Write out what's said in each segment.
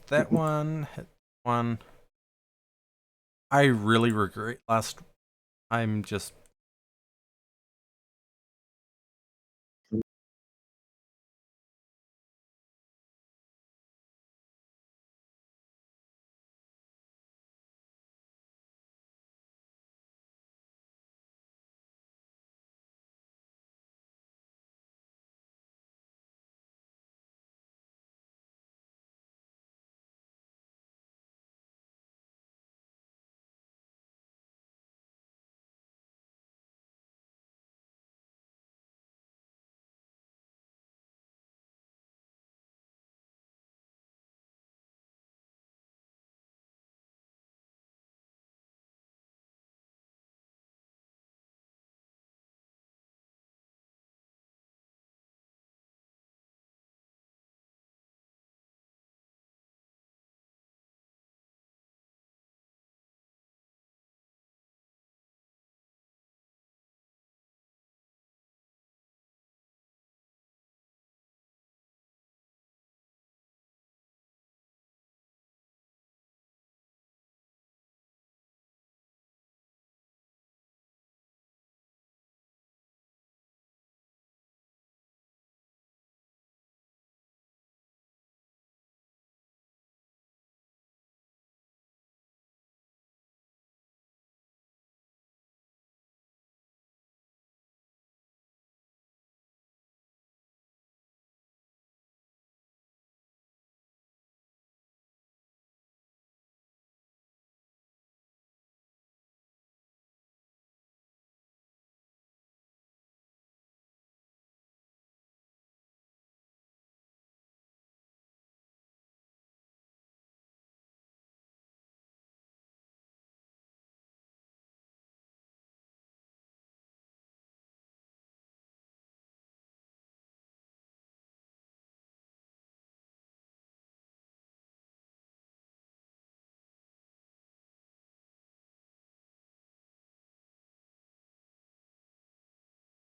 that one, hit one. I really regret last time just...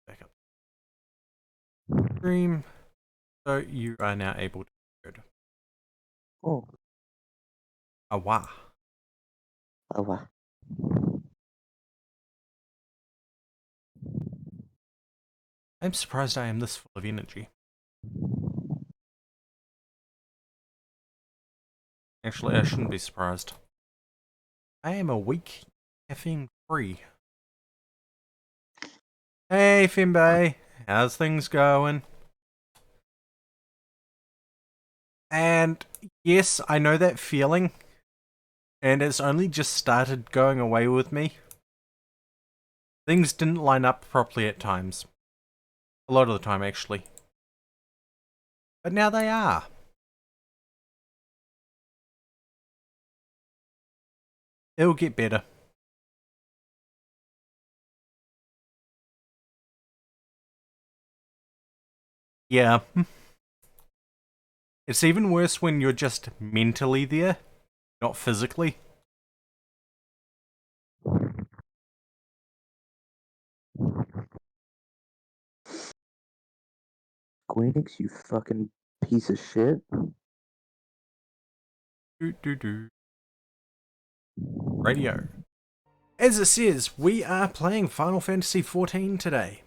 Back up stream. So you are now able to code. Oh, Awa. oh wow. I'm surprised I am this full of energy. Actually, I shouldn't be surprised. I am a week caffeine free. Hey, Finbay. How's things going? And yes, I know that feeling. And it's only just started going away with me. Things didn't line up properly at times. A lot of the time, actually. But now they are. It'll get better. Yeah. It's even worse when you're just mentally there, not physically. Queenix, you fucking piece of shit. Radio. As it says, we are playing Final Fantasy XIV today.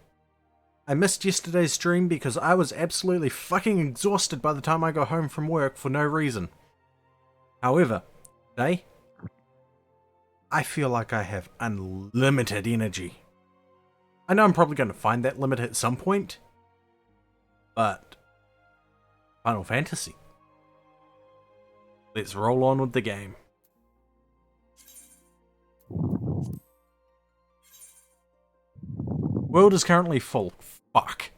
I missed yesterday's stream because I was absolutely fucking exhausted by the time I got home from work for no reason. However, today, I feel like I have unlimited energy. I know I'm probably going to find that limit at some point, but Final Fantasy. Let's roll on with the game. World is currently full. Fuck.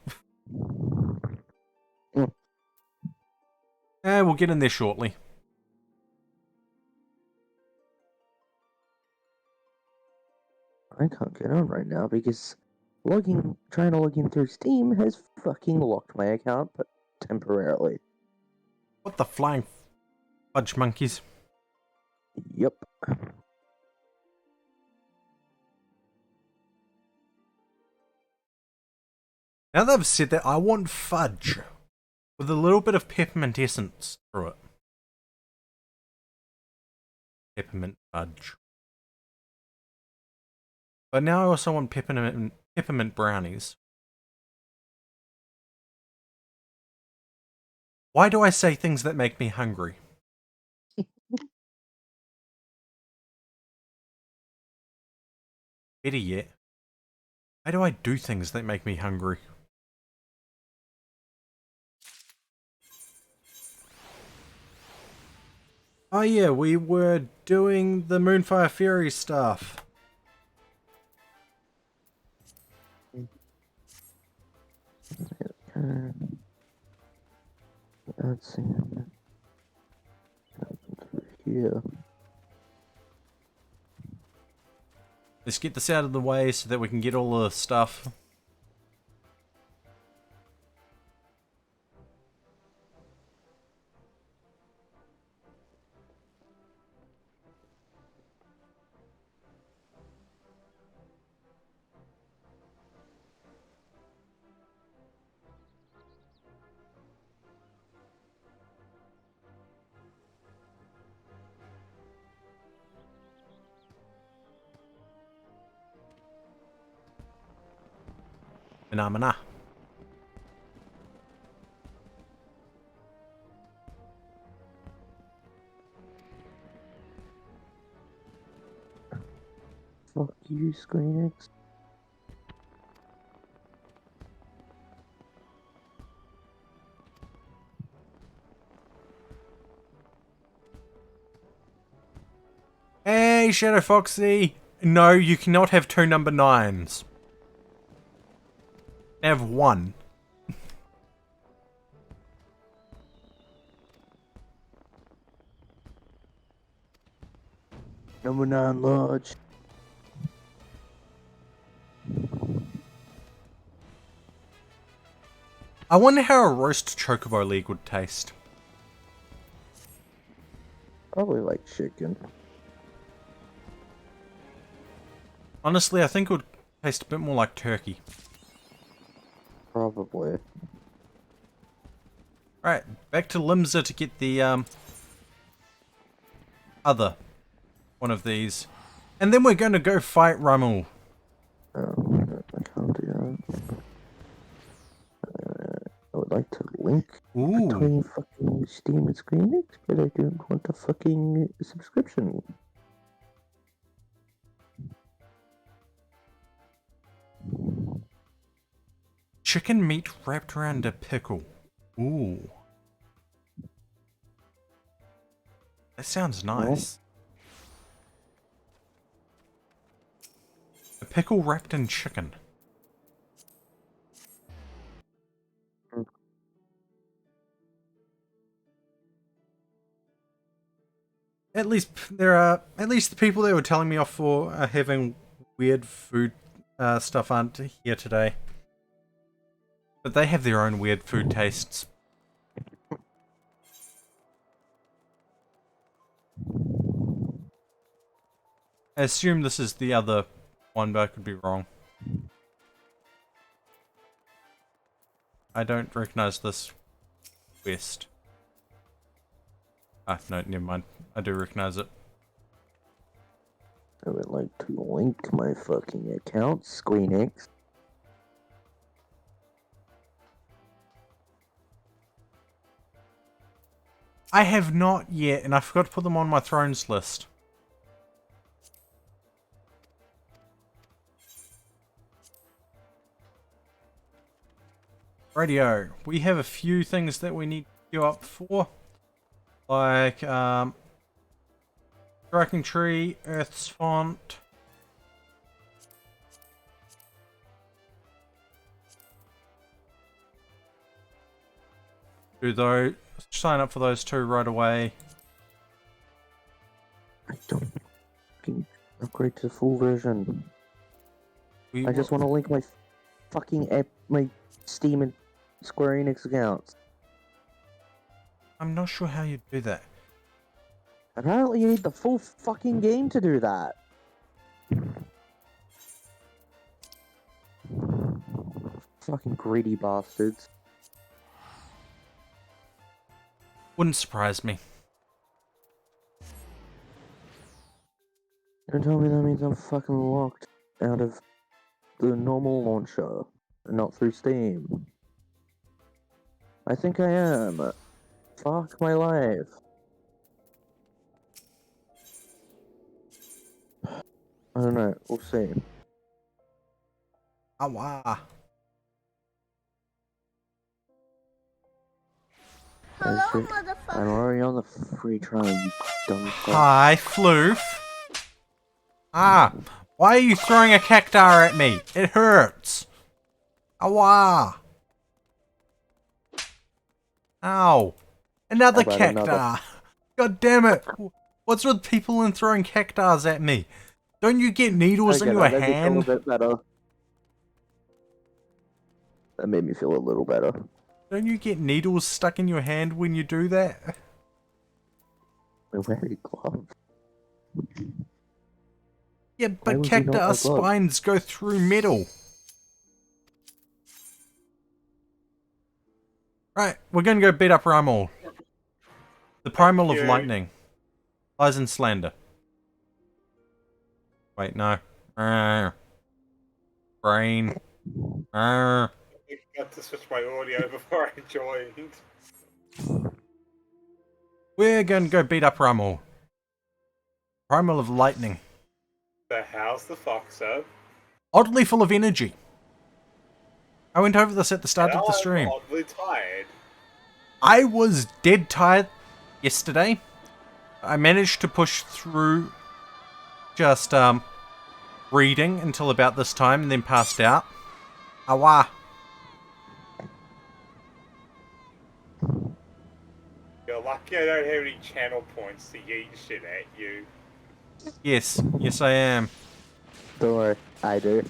We'll get in there shortly. I can't get on right now because trying to log in through Steam has fucking locked my account, but temporarily. What the flying fudge monkeys? Yep. Now that I've said that, I want fudge with a little bit of peppermint essence through it. peppermint fudge. But now I also want peppermint brownies. Why do I say things that make me hungry? Better yet, why do I do things that make me hungry? Oh yeah, we were doing the Moonfire Fury stuff. Let's see. Here. Let's get this out of the way so that we can get all the stuff. Phenomena. Fuck you, ScreenX. Hey, Shadow Foxy! No, you cannot have two number 9s. Have one. Number 9 large. I wonder how a roast chocobo leg would taste. Probably like chicken. Honestly, I think it would taste a bit more like turkey. Probably. Right, back to Limsa to get the other one of these. And then we're going to go fight Rummel. Oh, I can't do that. I would like to link Ooh. between fucking Steam and ScreenX, but I don't want a fucking subscription. Chicken meat wrapped around a pickle. Ooh. That sounds nice. A pickle wrapped in chicken. At least the people that were telling me off for having weird food stuff aren't here today. But they have their own weird food tastes. I assume this is the other one, but I could be wrong. I don't recognize this quest. Ah, no, never mind. I do recognize it. I would like to link my fucking account, ScreenX. I have not yet, and I forgot to put them on my thrones list. Radio. We have a few things that we need to queue up for. Like, Striking Tree, Earth's Font. Do those, sign up for those two right away. I don't fucking upgrade to the full version. I just want to link my fucking app, my Steam and Square Enix accounts. I'm not sure how you do that. Apparently you need the full fucking game to do that. Fucking greedy bastards. Wouldn't surprise me. Don't tell me that means I'm fucking locked out of the normal launcher, not through Steam. I think I am. Fuck my life. I don't know, we'll see. Ah, wow. Hello, motherfucker. I'm already on the free trial, you dumb fuck. Hi, Floof. Ah, why are you throwing a cactar at me? It hurts. Awa. Ow. Another How about cactar. another? God damn it. What's with people and throwing cactars at me? Don't you get needles in Okay, your that made me feel a hand? bit better. That made me feel a little better. Don't you get needles stuck in your hand when you do that? We're wearing gloves. Yeah, Why but would we not cactar wear gloves? spines go through metal. Right, we're gonna go beat up Primal. The Primal of Lightning. Lies in Slander. Wait, no. Brain. I got to switch my audio before I joined. We're gonna go beat up Primal. Primal of Lightning. The how's the fox up? Oddly full of energy. I went over this at the start of the stream. I'm oddly tired. I was dead tired yesterday. I managed to push through just reading until about this time and then passed out. Awa. You're lucky I don't have any channel points to yeet shit at you. Yes, yes I am. Don't worry, I do.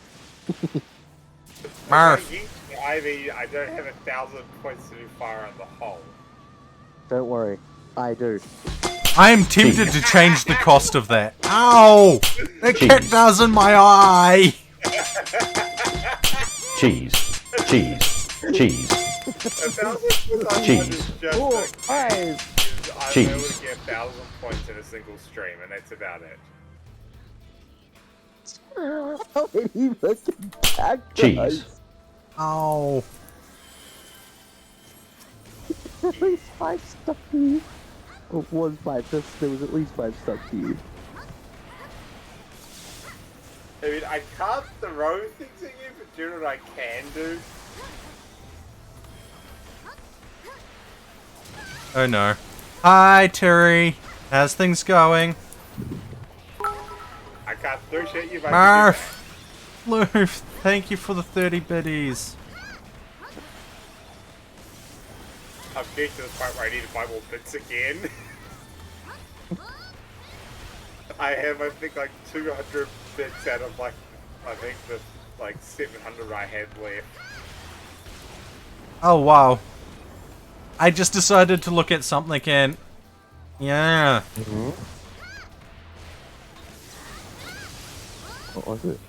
Murph. I mean, I don't have 1,000 points to do fire in the hole. Don't worry, I do. I am tempted to change the cost of that. Ow! That cactar's in my eye! Cheese. Cheese. Cheese. 1,000 points Cheese. is just Oh, I'm Cheese. able to get 1,000 points in a single stream, and that's about it. How many fucking cacti? Cheese. Ow. At least 5 stuck to you. Oh, 1, 5. There was at least 5 stuck to you. I mean, I can't throw things at you, but do you know what I can do? Oh no. Hi Terry. How's things going? I can't throw shit at you, but Murph! Loof, thank you for the 30 biddies. I'm getting to the point where I need to buy more bits again. I have, I think, like 200 bits out of, like, I think the, like, 700 I had left. Oh wow. I just decided to look at something and... Yeah. What was it?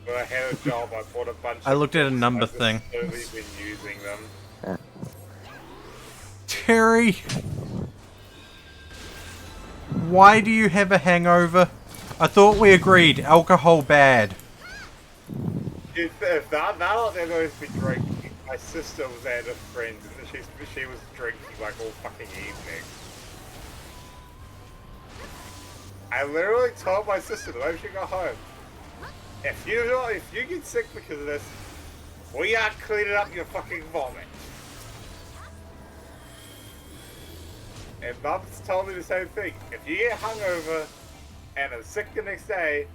When I had a job, I bought a bunch I of looked at a bits, number I've just thing. slowly been using them. Ah. Terry! Why do you have a hangover? I thought we agreed, alcohol bad. If that they're going to be drinking, my sister was at a friend's and she was drinking like all fucking evening. I literally told my sister the moment she got home, if you get sick because of this, we are cleaning up your fucking vomit. And Mum's told me the same thing. If you get hungover and are sick the next day,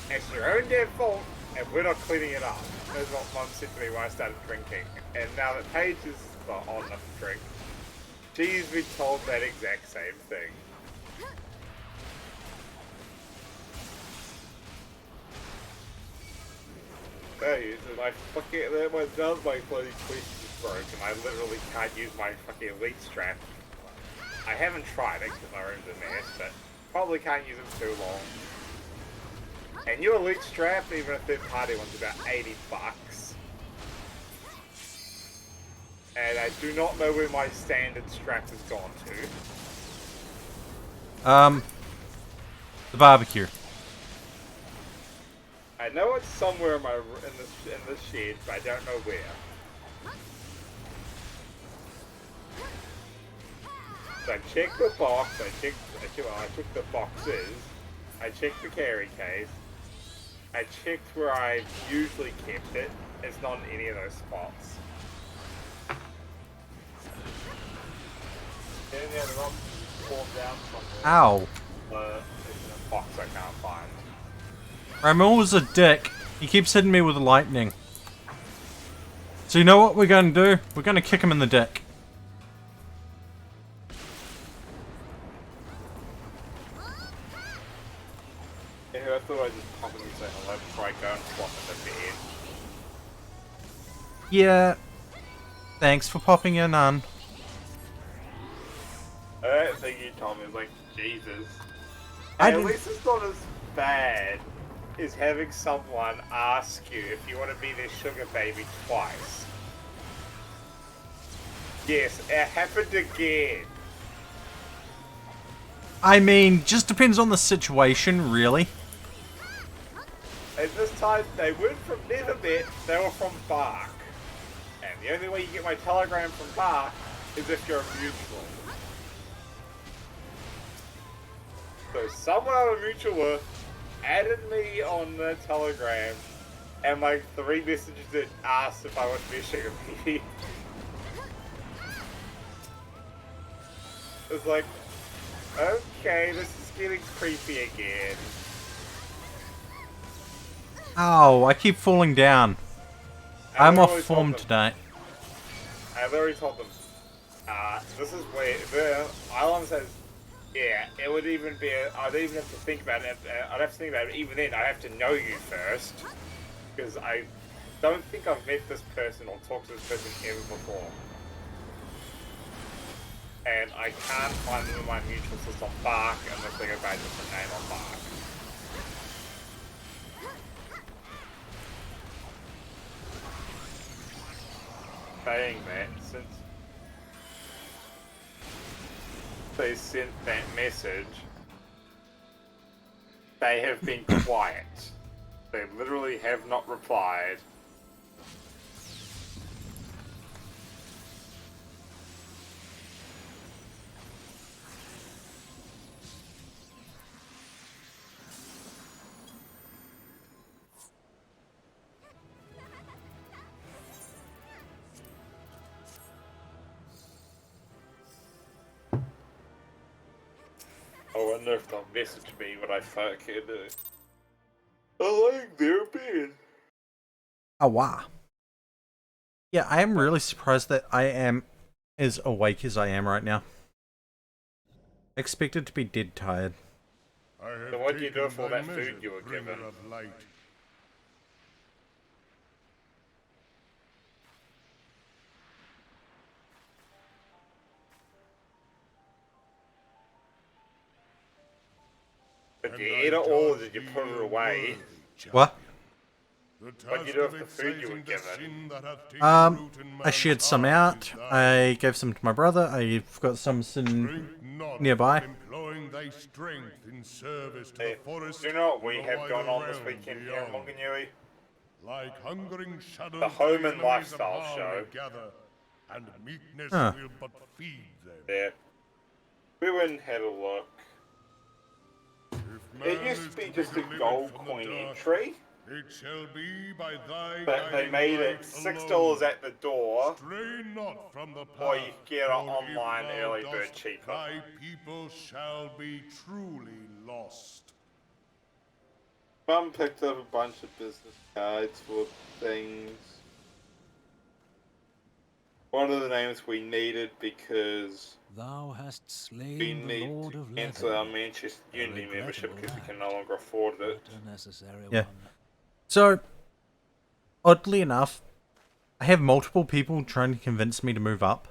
it's your own damn fault and we're not cleaning it up. That's what Mum said to me when I started drinking. And now that Paige is not on enough to drink, she's been told that exact same thing. Hey, my fucking my bloody twist is broken. I literally can't use my fucking elite strap. I haven't tried it because my room's a mess, but probably can't use it too long. And your elite strap, even a third party one's about 80 bucks. And I do not know where my standard strap has gone to. The barbecue. I know it's somewhere in the shed, but I don't know where. So I checked the box. I checked the boxes. I checked the carry case. I checked where I've usually kept it. It's not in any of those spots. And yeah, the rock falls down somewhere. Ow. It's in a box I can't find. Ramel's a dick. He keeps hitting me with lightning. So you know what we're going to do? We're going to kick him in the dick. Yeah, I thought I'd just pop in and say hello before I go and swap in the bed. Yeah. Thanks for popping in, on. I don't think you told me. It's like, Jesus. I At didn't- least it's not as bad as having someone ask you if you want to be their sugar baby twice. Yes, it happened again. I mean, just depends on the situation, really. And this time, they weren't from Nevermet, they were from Bark. And the only way you get my telegram from Bark is if you're a mutual. So someone on a mutual added me on the telegram, and like 3 messages that asked if I want to be a sugar baby. It's like, okay, this is getting creepy again. Ow, I keep falling down. I'm off literally told form them- today. I literally told them, this is where the island says, yeah, it would even be, I'd even have to think about it, I'd have to think about it, even then I'd have to know you first, because I don't think I've met this person or talked to this person ever before. And I can't find them in my mutual system on Bark unless they go by a different name on Bark. Saying that, since they sent that message, they have been quiet. They literally have not replied. I wonder if they'll message me when I fucking I like their bed. Oh, wow. Yeah, I am really surprised that I am as awake as I am right now. Expected to be dead tired. So what do you do for that food you were given? Did you eat it all or did you put it away? What? What do you do with the food you were given? I shared some out. I gave some to my brother. I've got some sitting nearby. Hey, do you know what we have going on this weekend here in Wanganui? Like hungering shadows, The Home and they remain Lifestyle bound Show. together, and meekness Huh. will but feed them. Yeah. We went and had a look. If It man used to is be be just a delivered gold from the coin dark, entry, it shall be by thy but they guiding made it light $6 alone. at the door, Stray not from the path, or you can get it for if online thou early bird dost, cheaper. thy people shall be truly lost. Mum picked up a bunch of business cards for things. One of the names we needed because Thou hast slain we the need Lord to of cancel our Leaven, Manchester a Unity membership regrettable because we can act, no longer afford it. but a necessary Yeah. one. So, oddly enough, I have multiple people trying to convince me to move up.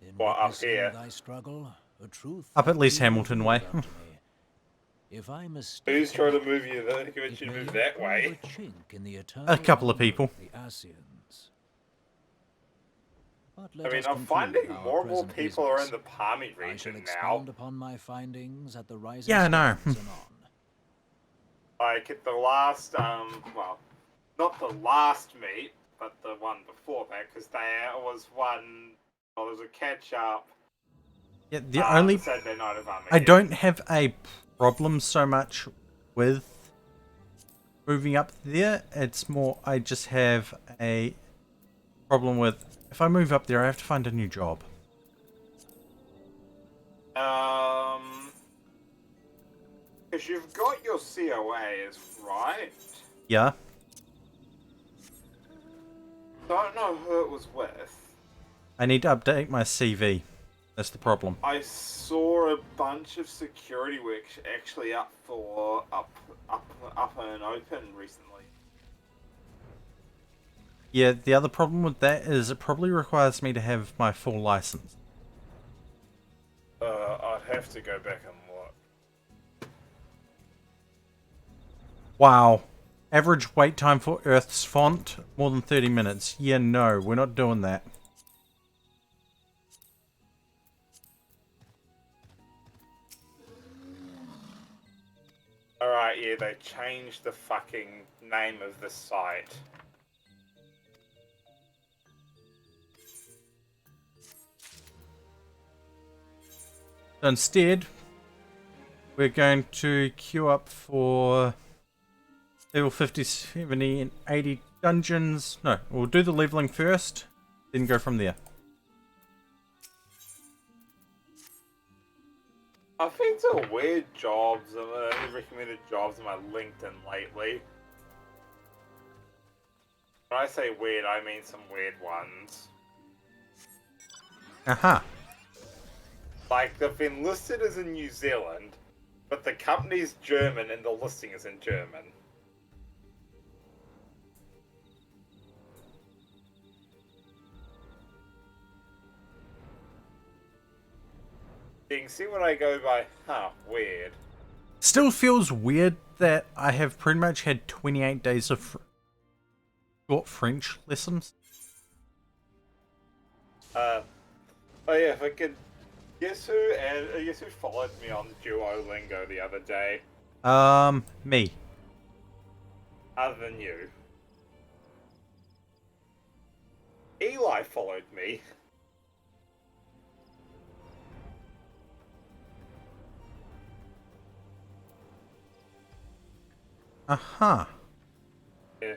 In Well, up witnessing here. thy struggle, a truth Up at hath least been Hamilton revealed way. unto me. If I mistake Who's trying to not, move you there? it Convince you to may move yet that prove way? a chink in the A eternal couple of armor people. the Asians. But I let mean, us I'm conclude finding our more and more present people are in business. the Palmy I shall region now. expound upon my findings at the rising Yeah, I know. stones anon. Like at the last, well, not the last meet, but the one before that, because there was one, well, there was a catch up. Yeah, the only Saturday night of I don't have a problem so much with moving up there. It's more I just have a problem with if I move up there, I have to find a new job. Because you've got your COAs, right? Yeah. Don't know who it was with. I need to update my CV. That's the problem. I saw a bunch of security work actually up for up and open recently. Yeah, the other problem with that is it probably requires me to have my full license. I'd have to go back and look. Wow. Average wait time for Earth's font, more than 30 minutes. Yeah, no, we're not doing that. Alright, yeah, they changed the fucking name of the site. So instead, we're going to queue up for level 50, 70, and 80 dungeons. No, we'll do the leveling first, then go from there. I think some weird jobs, recommended jobs on my LinkedIn lately. When I say weird, I mean some weird ones. Aha. Like, they've been listed as in New Zealand, but the company's German and the listing is in German. You can see what I go by, weird. Still feels weird that I have pretty much had 28 days of short French lessons. Oh yeah, if I could guess who followed me on Duolingo the other day, Me. other than you. Eli followed me. Aha. Yeah.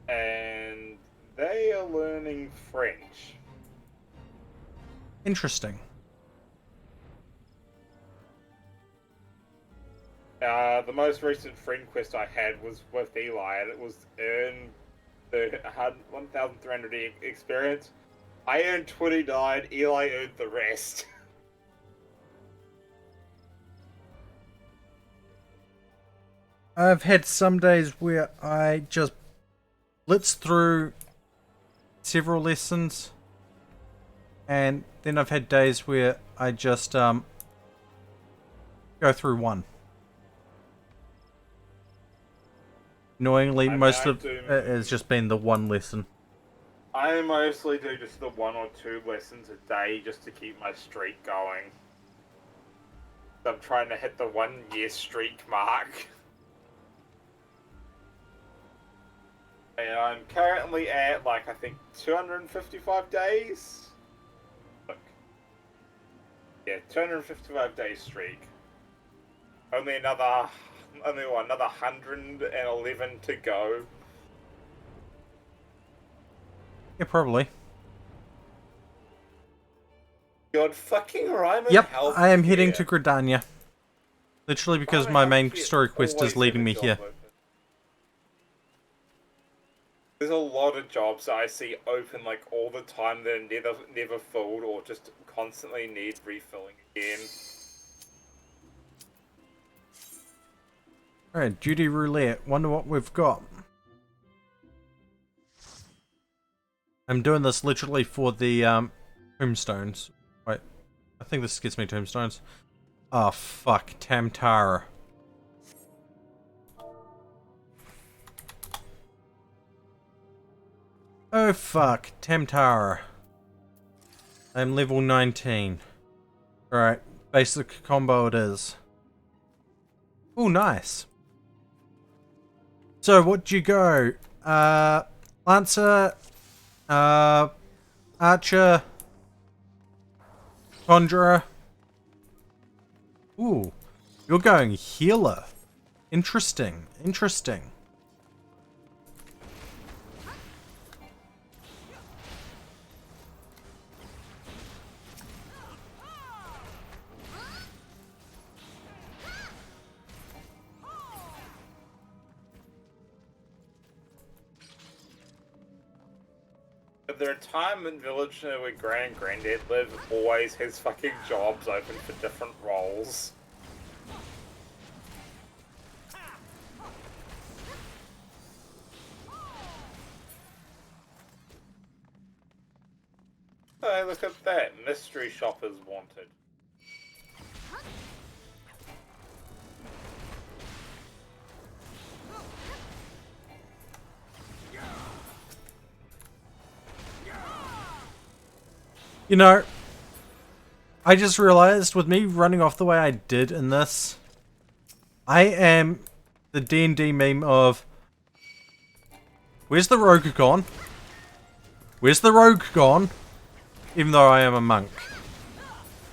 And they are learning French. Interesting. The most recent friend quest I had was with Eli, and it was earn the 1,300 experience. I earned 29, Eli earned the rest. I've had some days where I just blitz through several lessons, and then I've had days where I just go through one. Annoyingly, most of it has just been the one lesson. I mostly do just the 1 or 2 lessons a day just to keep my streak going. I'm trying to hit the 1 year streak mark. And I'm currently at, like, I think 255 days? Look. Yeah, 255 day streak. Only another 111 to go. Yeah, probably. God fucking Ryman Yep, help I am me heading here. to Gridania. Literally because Ryman my help main me story quest always is leading have a me job here. open. There's a lot of jobs I see open like all the time that are never filled or just constantly need refilling again. Alright, duty roulette. Wonder what we've got. I'm doing this literally for the tombstones. Wait, I think this gets me tombstones. Oh fuck, Tamtara. Oh fuck, Tamtara. I'm level 19. Alright, basic combo it is. Oh, nice. So, what'd you go? Lancer, Archer, Conjurer. Ooh, you're going healer. Interesting, interesting. At the retirement village where Gran and Granddad live always has fucking jobs open for different roles. Hey, look at that. Mystery shoppers wanted. You know, I just realized with me running off the way I did in this, I am the D&D meme of, where's the rogue gone? Where's the rogue gone? Even though I am a monk.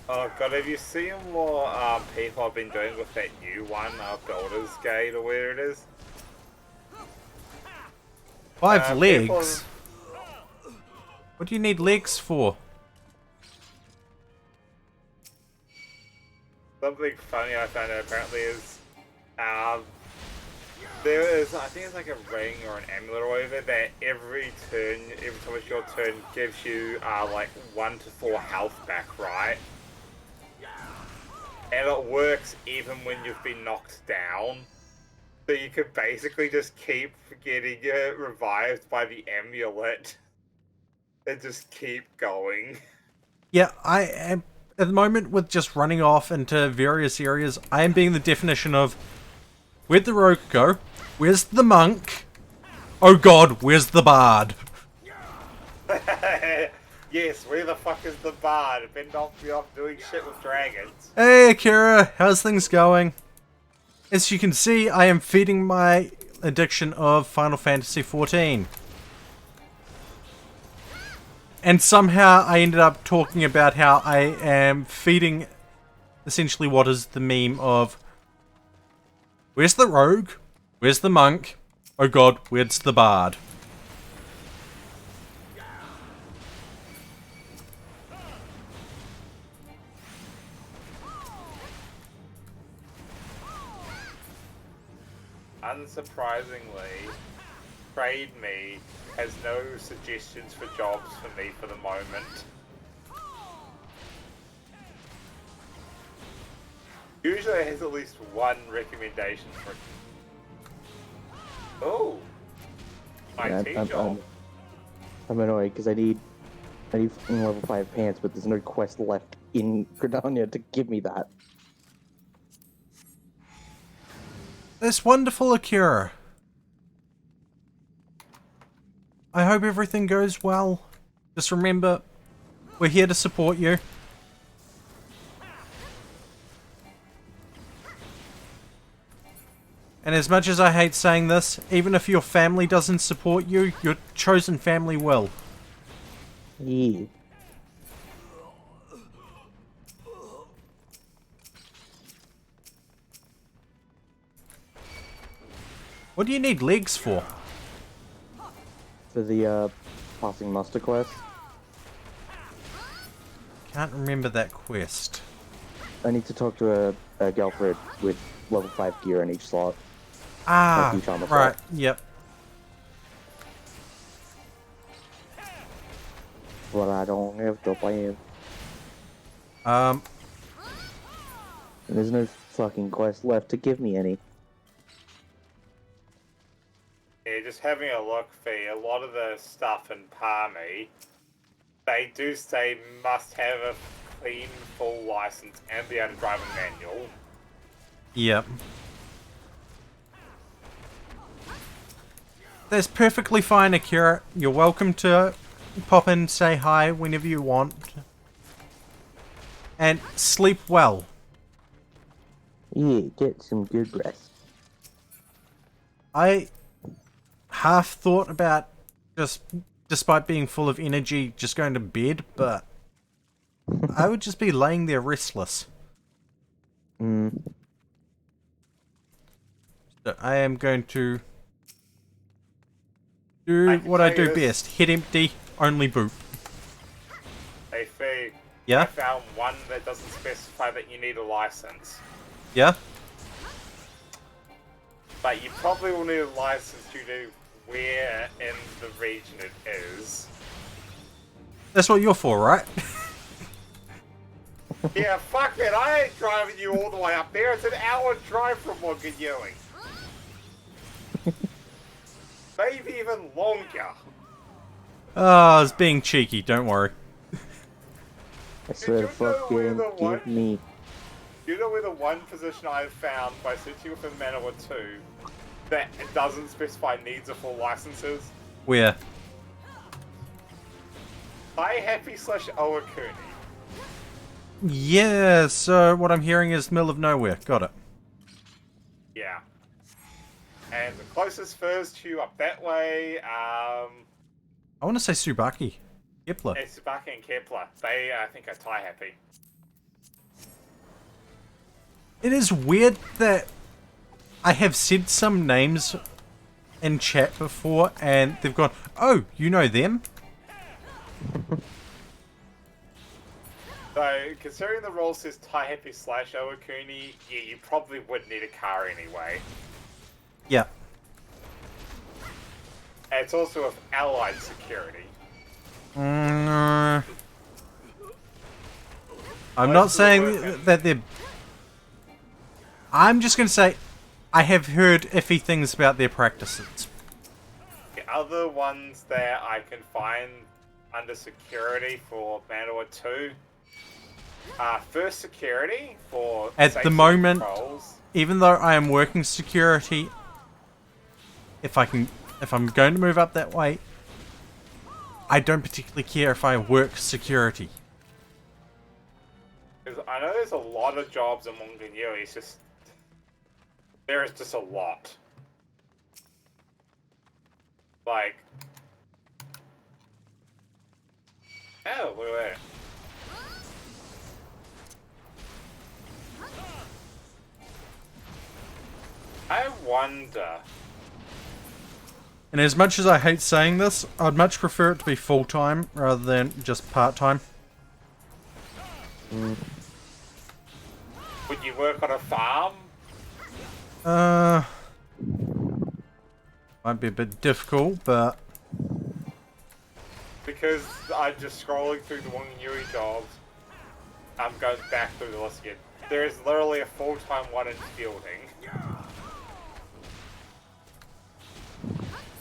Oh god, have you seen what people have been doing with that new one, Builder's Gate or where it is? 5 people- legs? What do you need legs for? Something funny I found out apparently is, there is, I think it's like a ring or an amulet or whatever that every turn, every time it's your turn, gives you like 1 to 4 health back, right? And it works even when you've been knocked down. So you could basically just keep getting revived by the amulet and just keep going. Yeah, I am, at the moment, with just running off into various areas, I am being the definition of, where'd the rogue go? Where's the monk? Oh god, where's the bard? Yes, where the fuck is the bard? It been knocked me off doing shit with dragons. Hey Akira, how's things going? As you can see, I am feeding my addiction of Final Fantasy XIV. And somehow I ended up talking about how I am feeding essentially what is the meme of, where's the rogue? Where's the monk? Oh god, where's the bard? Unsurprisingly, Trade Me has no suggestions for jobs for me for the moment. Usually it has at least one recommendation for... Oh! My Yeah, tea job. I'm annoyed because I need fucking level 5 pants, but there's no quest left in Gridania to give me that. That's wonderful, Akira. I hope everything goes well. Just remember, we're here to support you. And as much as I hate saying this, even if your family doesn't support you, your chosen family will. Yeah. What do you need legs for? For the passing muster quest, Can't remember that quest. I need to talk to a Galfred with level 5 gear in each slot. Ah, Like each armor right, slot. yep. But I don't have the plan. Um, And there's no fucking quest left to give me any. Yeah, just having a look, Fee, a lot of the stuff in Palmy, they do say must have a clean, full license and be able to drive a manual. yep. That's perfectly fine, Akira. You're welcome to pop in, say hi whenever you want. And sleep well. Yeah, get some good rest. I half thought about just, despite being full of energy, just going to bed, but I would just be laying there restless. Mm. So I am going to I do can what I tell you do this. best. Head empty, only boot. Hey, Fee, I Yeah? found one that doesn't specify that you need a license. Yeah? But you probably will need a license due to where in the region it is. That's what you're for, right? Yeah, fuck it, I ain't driving you all the way up there. It's an hour drive from Wanganui. Maybe even longer. Oh, I was being cheeky, don't worry. I swear to you know fuck where game, the one- give me. You know where the one position I have found by searching within Manowar 2 that it doesn't specify needs a full licenses? Where? Hi Happy / Owakuni. Yeah, so what I'm hearing is middle of nowhere. Got it. Yeah. And the closest furs to you up that way, I want to say Tsubaki. Kepler. it's Tsubaki and Kepler. They, I think, are tie happy. It is weird that I have said some names in chat before and they've gone, oh, you know them? So, considering the role says tie happy / Owakuni, yeah, you probably would need a car anyway. Yeah. And it's also with allied security. I'm not Most of the saying work- that they're... I'm just going to say I have heard iffy things about their practices. The other ones that I can find under security for Manowar 2 are first security for At the safety moment- controls. Even though I am working security, if I'm going to move up that way, I don't particularly care if I work security. 'Cause I know there's a lot of jobs in Wanganui, it's just... There is just a lot. Like... Oh, look at that. I wonder... And as much as I hate saying this, I'd much prefer it to be full-time rather than just part-time. Would you work on a farm? Might be a bit difficult, but Because I'm just scrolling through the Wanganui jobs. I'm going back through the list again. There is literally a full-time one in fielding.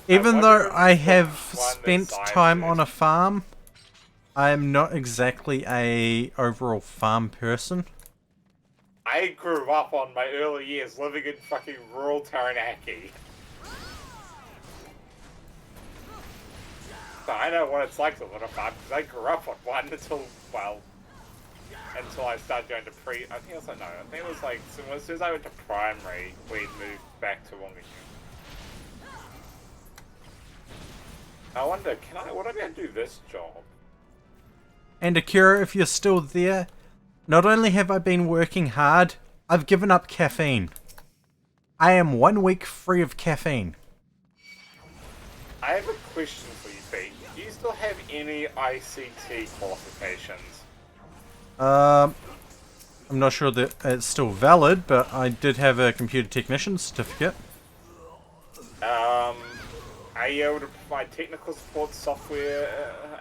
even wonder though if I it's have one that's spent side time food. on a farm, I am not exactly a overall farm person. I grew up on my early years living in fucking rural Taranaki. So I know what it's like to live on a farm because I grew up on one until I started going to I think it was like, no, I think it was like, so as soon as I went to primary, we moved back to Wanganui. I wonder, would I be able to do this job? And Akira, if you're still there, not only have I been working hard, I've given up caffeine. I am 1 week free of caffeine. I have a question for you, Pete. Do you still have any ICT qualifications? I'm not sure that it's still valid, but I did have a computer technician certificate. Are you able to provide technical support software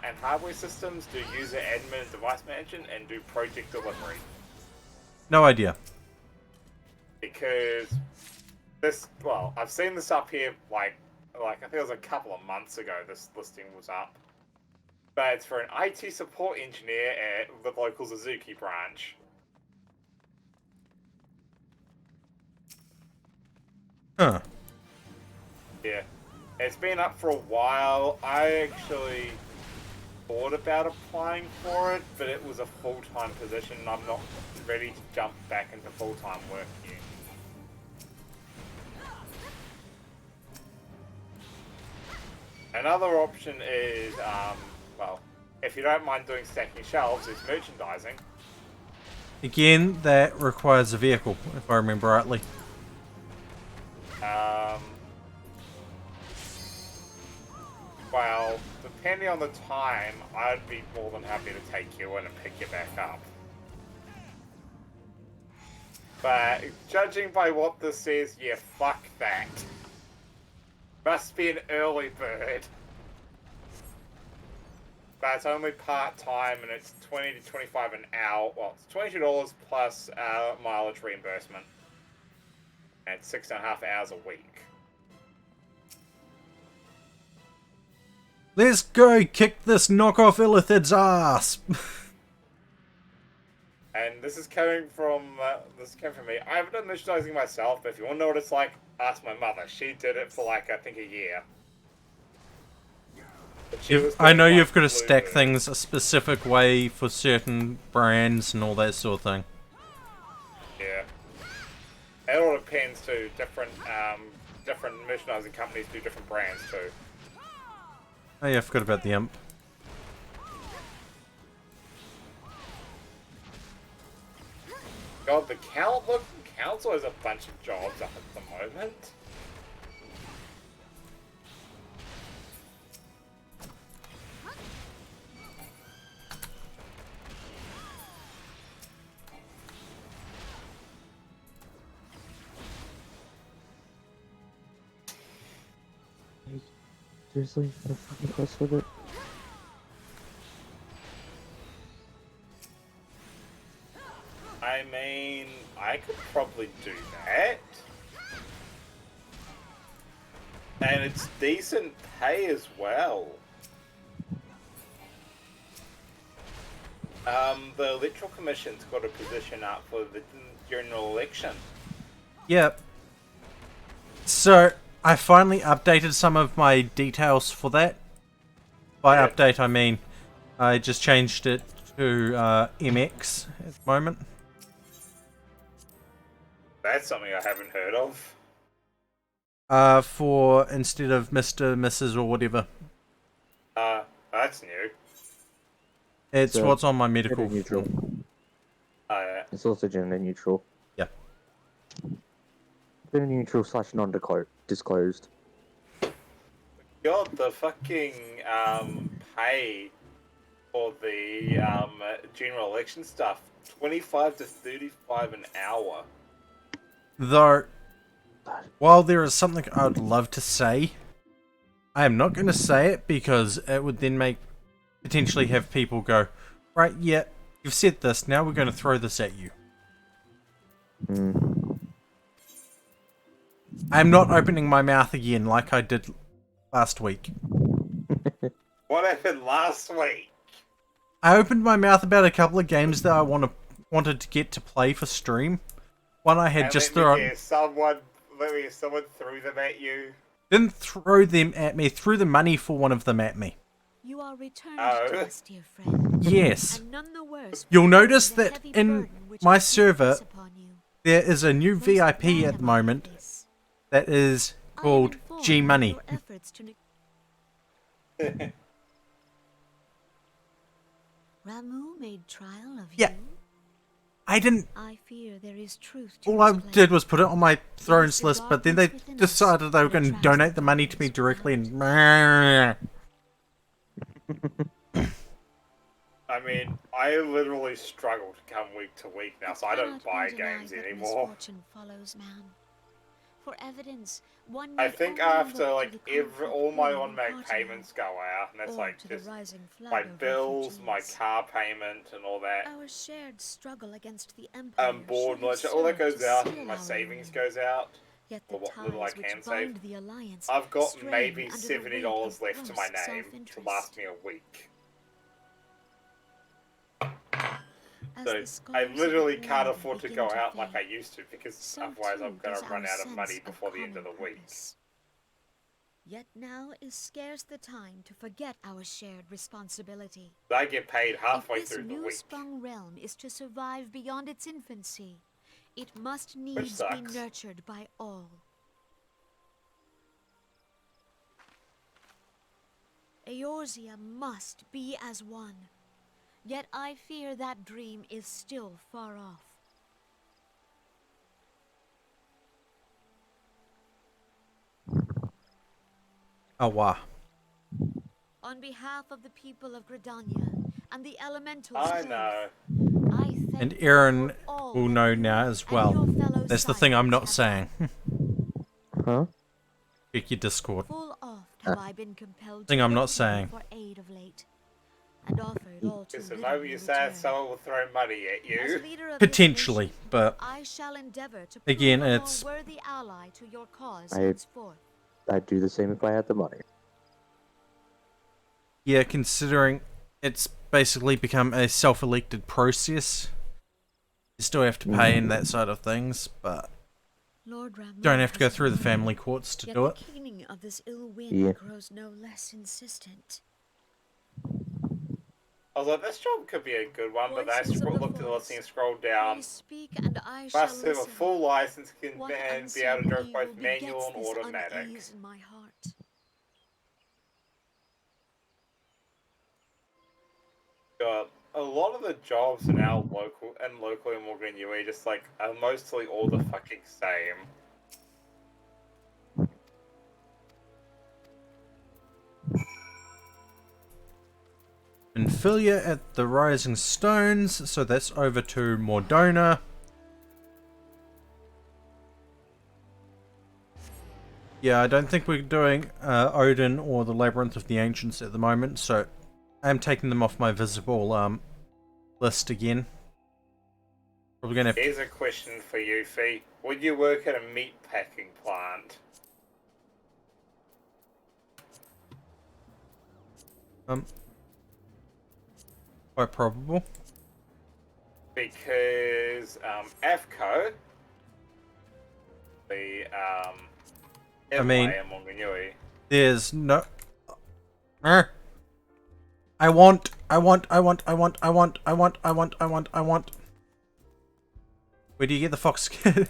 and hardware systems, do user admin and device management, and do project delivery? No idea. Because this, well, I've seen this up here like I think it was a couple of months ago this listing was up. But it's for an IT support engineer at the local Suzuki branch. Huh. Yeah. It's been up for a while. I actually thought about applying for it, but it was a full-time position and I'm not ready to jump back into full-time work yet. Another option is, well, if you don't mind doing stacking shelves, is merchandising. Again, that requires a vehicle, if I remember rightly. Well, depending on the time, I'd be more than happy to take you in and pick you back up. But judging by what this says, yeah, fuck that. Must be an early bird. But it's only part-time and it's 20 to 25 an hour. Well, it's $22 plus mileage reimbursement. And it's 6.5 hours a week. Let's go kick this knockoff Illithid's ass! And this is coming from me. I haven't done merchandising myself, but if you want to know what it's like, ask my mother. She did it for like, I think, a year. I know you've got to stack things a specific way for certain brands and all that sort of thing. Yeah. It all depends too. Different merchandising companies do different brands too. Oh yeah, I forgot about the imp. God, the council has a bunch of jobs up at the moment. Seriously, no fucking quest with it. I mean, I could probably do that. And it's decent pay as well. The Electoral Commission's got a position up for the general election. Yep. So, I finally updated some of my details for that. By Yeah. update, I mean, I just changed it to MX at the moment. That's something I haven't heard of. For instead of Mr., Mrs. or whatever. That's new. It's So, what's on my medical gender neutral. form. Yeah. It's also gender neutral. Yeah. Gender neutral / non-disclosed. God, the fucking pay for the general election stuff, 25 to 35 an hour. Though, while there is something I would love to say, I am not going to say it because it would then potentially have people go, right, yeah, you've said this, now we're going to throw this at you. I'm not opening my mouth again like I did last week. What happened last week? I opened my mouth about a couple of games that I wanted to get to play for stream. One I had And just let me thrown. guess, someone threw them at you. Didn't throw them at me, threw the money for one of them at me. You are returned Oh. to us, dear friend. Yes. And none the worse You'll for notice the that heavy in burden which my has been server, placed upon you. there is a new Most VIP at the glad moment about this. that is I am called informed G of Money. your efforts to Ramu made trial of Yeah. you. I didn't. I fear there is truth to All I this claim. did was put it on my thrones the list, but then they darkness within us decided they were that going to attracts donate the the money to me darkness directly, without. and I mean, I literally struggle to come week to week now, so I don't Cannot buy be denied games that anymore. misfortune follows man. For evidence, one I need think only after look to like the every all my comfort on-mag party payments go out, and that's or like to the just rising flag my of bills, my refugees. car payment, and all that. Our shared struggle against the empire Board, should have all that served goes to out, seal and my our savings union. goes out. Yet for the what little I ties which can save. bind the alliance I've got strain maybe under the $70 weight of left to my gross name to self-interest. last me a week. As So the I scars of literally war can't afford to begin go out like I fade, used to, because so otherwise too I'm going does to run our out of sense money before the end of the common week. purpose. Yet now is scarce the time to forget our shared responsibility. I get paid halfway If this through the new week. sprung realm is to survive beyond its infancy, it must needs be sucks. nurtured by all. Eorzea must be as one. Yet I fear that dream is still far off. Oh, wow. On behalf of the people of Gridania and the elemental I strength, know. I thank And you Aaron for all will that know you now as and well. your fellow That's the thing I'm scions not have saying. done. Huh? Check your Discord. Full oft have I been compelled Thing to I'm look not to you saying. for aid of late, and offered all too Because the little moment in you say it, return. someone will throw money at As you. leader of this Potentially, nation, but I shall endeavor to again, prove a it's- more worthy ally to your cause I- henceforth. I'd do the same if I had the money. yeah, considering it's basically become a self-elected process, you still have to pay in that side of things, but Lord Ramon don't have to go has through the departed, family courts to yet do the it. keening of this ill wind Yeah. grows no less insistent. I was like, this job could be a good one, but then I Voices of the looked at the listing and forest, scrolled down. Please speak and I shall Must have a listen. full license What and be able to unseen drive evil both manual begets and this automatic. unease in my heart? God, a lot of the jobs are now local in Morgan Ui just like are mostly all the fucking same. Infilia at the Rising Stones, so that's over to Mordona. Yeah, I don't think we're doing Odin or the Labyrinth of the Ancients at the moment, so I'm taking them off my visible list again. Probably gonna have to... Here's a question for you, Fee. Would you work at a meat packing plant? Quite probable. Because AFCO, the I mean, in Morgan Ui, there's no... I want. Where do you get the fox skin?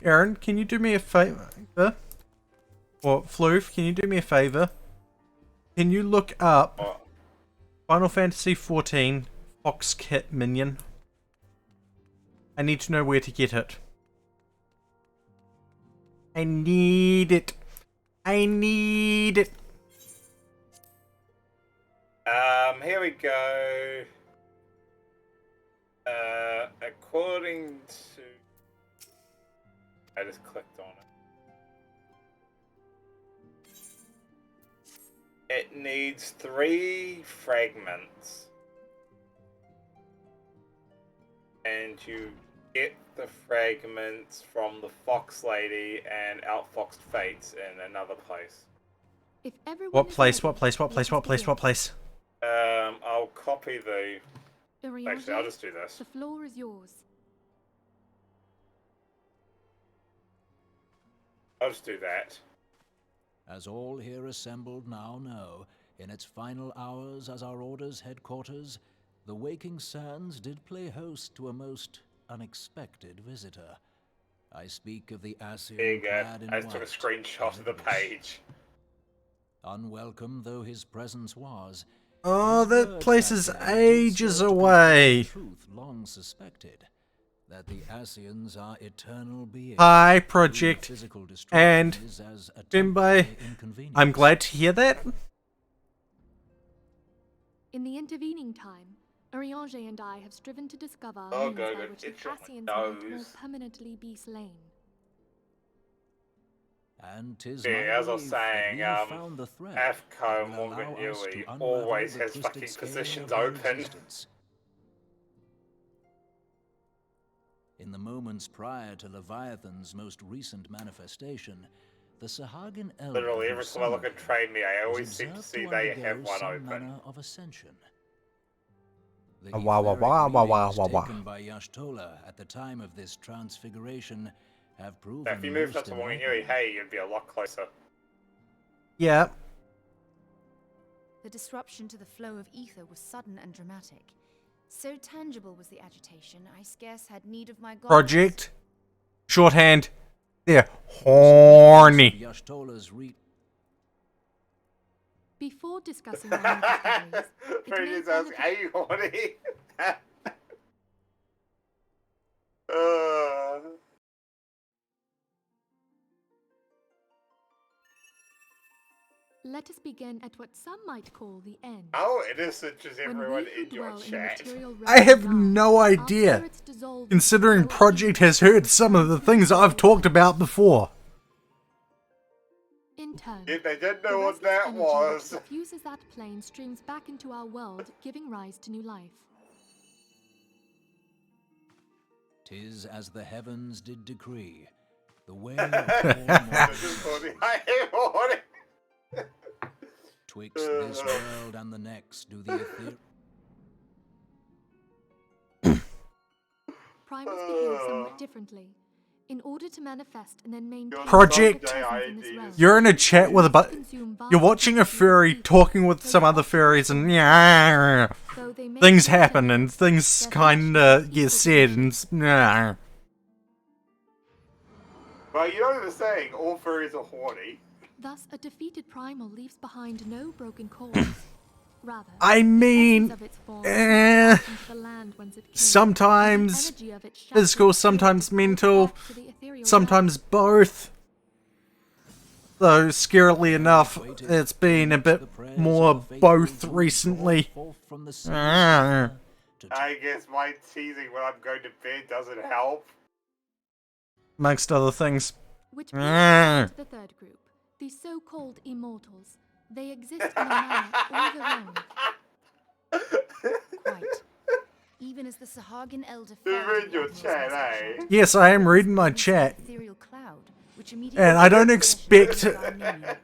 Aaron, can you do me a favor? Or Floof, can you do me a favor? Can you look up what? Final Fantasy XIV Fox Kit Minion? I need to know where to get it. I need it. I need it. Here we go. According to... I just clicked on it. It needs 3 fragments. And you get the fragments from the Fox Lady and Outfoxed Fates in another place. If everyone What is place? ready, What place? What let place? us What place? begin. What place? I'll copy the... Urianger, Actually, I'll just do this. the floor is yours. I'll just do that. As all here assembled now know, in its final hours as our Order's headquarters, the Waking Sands did play host to a most unexpected visitor. I speak of the Ascian There you go. clad in I just took a white, screenshot of the Elidus. page. Unwelcome though his presence was, Oh, his that words place is that day did ages serve to confirm away. the truth long suspected, that the Ascians are eternal beings. Hi, who Project physical and destruction is as a Bimbe. temporary inconvenience. I'm glad to hear that. In the intervening time, Urianger and I have striven to discover Oh, means go, by go. which the It's on my Cassians might more nose. permanently be slain. And 'tis Yeah, my as I was belief that saying, we have found the thread AFCO that will Morgan allow us to Ui unravel always the has twisted fucking scale positions of their open. existence. In the moments prior to Leviathan's most recent manifestation, the Sahagin elder Literally, who every time I look summoned at him Trade Me, I was always seem to observed see to they undergo have one some open. manner of ascension. The Wah, wah, etheric wah, wah, wah, readings wah, wah. taken by Yashtola at the time of this transfiguration have proven Now, if you moved up most to Morgan Ui, enlightening. hey, you'd be a lot closer. Yeah. The disruption to the flow of ether was sudden and dramatic. So tangible was the agitation, I scarce had need of my gods. Project. Shorthand. They're horny. Yashtola's Before discussing our new discoveries, it may Freddy's asking, benefit- are you horny? let us begin at what some might call the end. How innocent is When everyone we who in your dwell in the chat? material realm I have die, no our idea, spirits dissolve considering into Project lower has heard some of the things I've talked about before. In turn, If they didn't the know what restless that energy was. which diffuses that plane streams back into our world, giving rise to new life. 'Tis as the heavens did decree. The way This is of funny. I am horny. twixt this world and the next do the ethereal. Primus behaves somewhat differently. In order to manifest and then maintain Project, presence in this realm, you're in a chat with a you're watching a furry talking with some other furries and yeah, though they may things contain happen and things kinda get said and yeah. But you know the saying, all furries are horny. Thus, a defeated primal leaves behind no broken cause. Rather, I the mean, essence of its form eh, back into the land whence it came, sometimes and the energy of its shattered physical, spirit sometimes flows mental, back to the ethereal sometimes both. Though, scarily enough, it's been a bit more both recently. Ah. I guess my teasing when I'm going to bed doesn't help. Amongst other things. Which brings us to the third group, the so-called immortals. They exist in a manner all their own. Quite. Even as the Sahagin elder You fell read to your the chat, atmosphere, eh? Yes, I am reading my chat. ethereal cloud, which immediately And I don't took expect, possession of our dominion.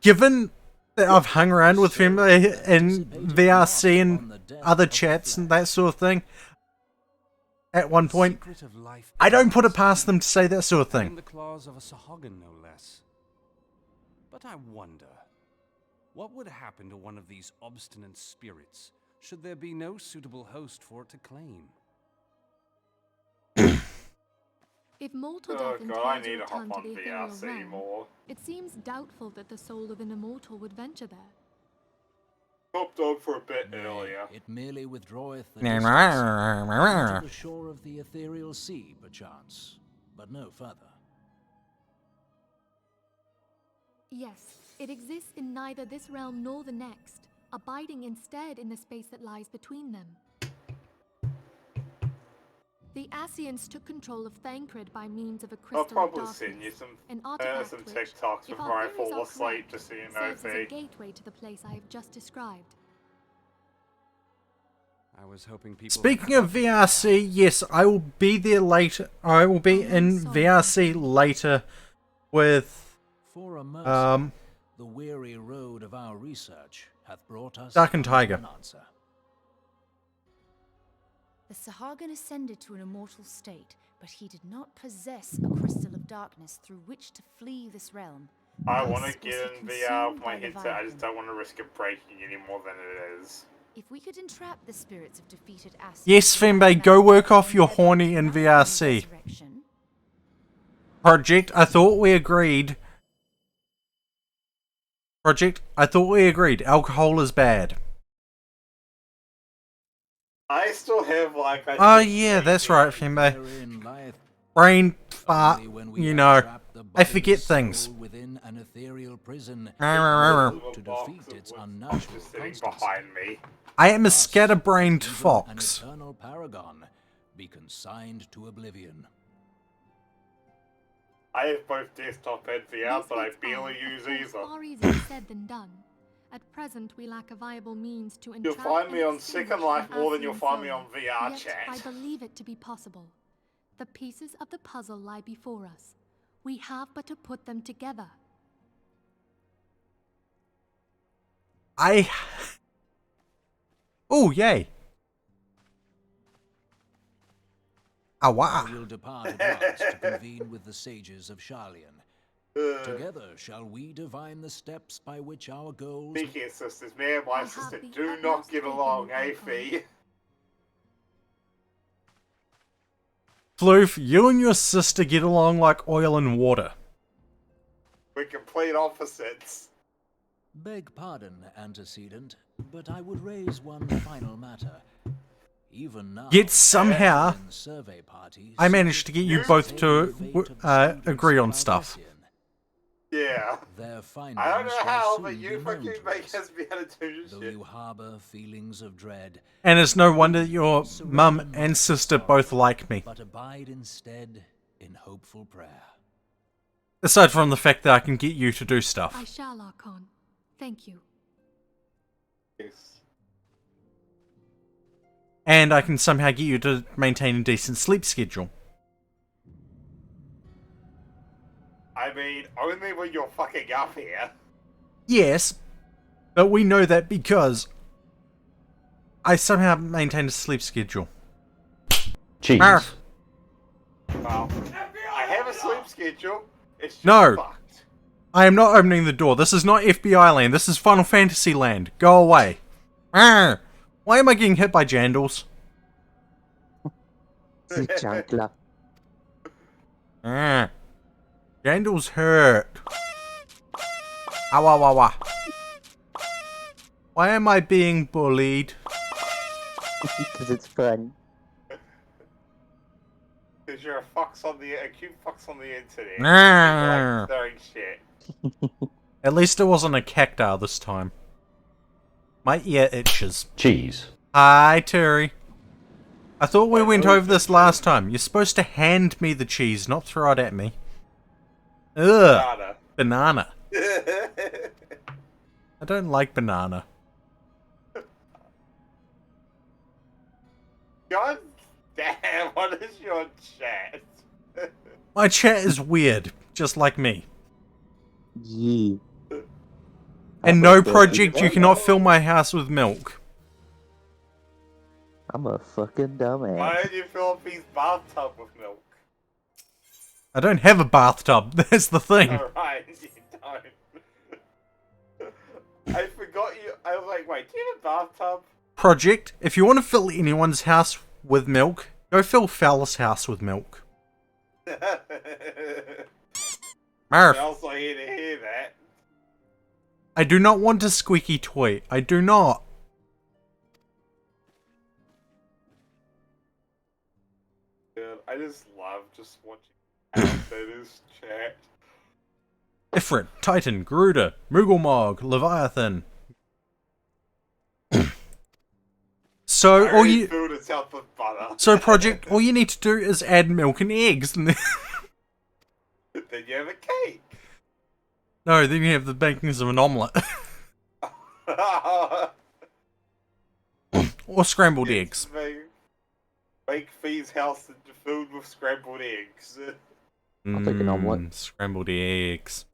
given that I've hung around with him in VRC and other chats and that sort of thing, at one point, I don't put it past them to say that sort of In thing. the claws of a Sahagin, no less. But I wonder, what would happen to one of these obstinate spirits should there be no suitable host for it to claim? If mortal Oh death god, I entails a need to return hop to on the ethereal VRC realm, more. it seems doubtful that the soul of an immortal would venture there. Hopped on for a bit earlier. It merely withdraweth the distance to the shore of the ethereal sea, perchance, but no further. Yes, it exists in neither this realm nor the next, abiding instead in the space that lies between them. The Asians took control of Thancred by means of a I'll crystal of probably darkness, send you an artifact some which, TikToks if before our I theories fall are asleep, correct, just so you know, serves as a V. gateway to the place I have just described. I was hoping people. Speaking of VRC, yes, I will be there later. I will be in VRC later with For a mercy, the weary road of our research hath brought us Dark and Tiger. an answer. The Sahagin ascended to an immortal state, but he did not possess a crystal of darkness through which to flee this realm. I Thus want to was get he in VR consumed with my by headset, I just Leviathan. don't want to risk it breaking any more than it is. If we could entrap the spirits of defeated Asians, Yes, Fembe, go work off your horny in VRC. Project, I thought we agreed. Project, I thought we agreed. Alcohol is bad. I still have like. Oh yeah, that's right, Fembe. Brain fart, you know. I forget things. Within an ethereal prison, To to defeat its unnatural Just sitting constancy. behind me. I am a scatterbrained Even fox. An eternal paragon be consigned to oblivion. I have both desktop and VR, but I These feats barely are, use of course, either. far easier said than done. At present, we lack a viable means to You'll entrap find me and on extinguish Second Life the more than you'll Asian find me soul. on VR Yet, chat. I believe it to be possible. The pieces of the puzzle lie before us. We have but to put them together. Oh, yay. Ah, wow. We will depart at once to convene with the sages of Sharlian. Together shall we divine the steps by which our goals... Speaking of sisters, me and my have sister the do utmost not get faith in along, you, eh, Icon. Fee? Floof, you and your sister get along like oil and water. We're complete opposites. Beg pardon, antecedent, but I would raise one final matter. Even now, Yet somehow, when survey parties I managed to get you both to agree on stuff. Yeah. Their findings I don't know shall how, soon but be you known fucking to make us. us be able to do this Though shit. you harbor feelings of dread, And it's no wonder your mum and sister both like me. but abide instead in hopeful prayer. Aside from the fact that I can get you to do I stuff. shall, Archon. Thank you. Yes. And I can somehow get you to maintain a decent sleep schedule. I mean, only when you're fucking up here. Yes, but we know that because I somehow maintain a sleep schedule. Cheese. Arf. Well, I have a sleep schedule. It's just No. fucked. I am not opening the door. This is not FBI land. This is Final Fantasy land. Go away. Arr. Why am I getting hit by jandals? Chancla. Arr. Jandals hurt. Awa. Why am I being bullied? Because it's fun. Because you're a cute fox on the internet. Arr. Like throwing shit. At least it wasn't a cactus this time. My ear itches. Cheese. Hi, Terry. I thought we went over this last time. You're supposed to hand me the cheese, not throw it at me. Ugh. Banana. I don't like banana. God damn, what is your chat? My chat is weird, just like me. Yeah. And no project, you cannot fill my house with milk. I'm a fucking dumbass. Why don't you fill up his bathtub with milk? I don't have a bathtub, that's the thing. Alright, you don't. I forgot you. I was like, wait, do you have a bathtub? Project, if you want to fill anyone's house with milk, go fill Fowler's house with milk. Marf. I also here to hear that. I do not want a squeaky toy. I do not. Dude, I just love just watching this chat. Ifrit, Titan, Garuda, Moogle Leviathan. So all you filled itself with butter. So project, all you need to do is add milk and eggs. And Then you have a cake. no, then you have the makings of an omelette. Or scrambled eggs. Make Fee's house filled with scrambled eggs. I'll take an omelette. Scrambled eggs.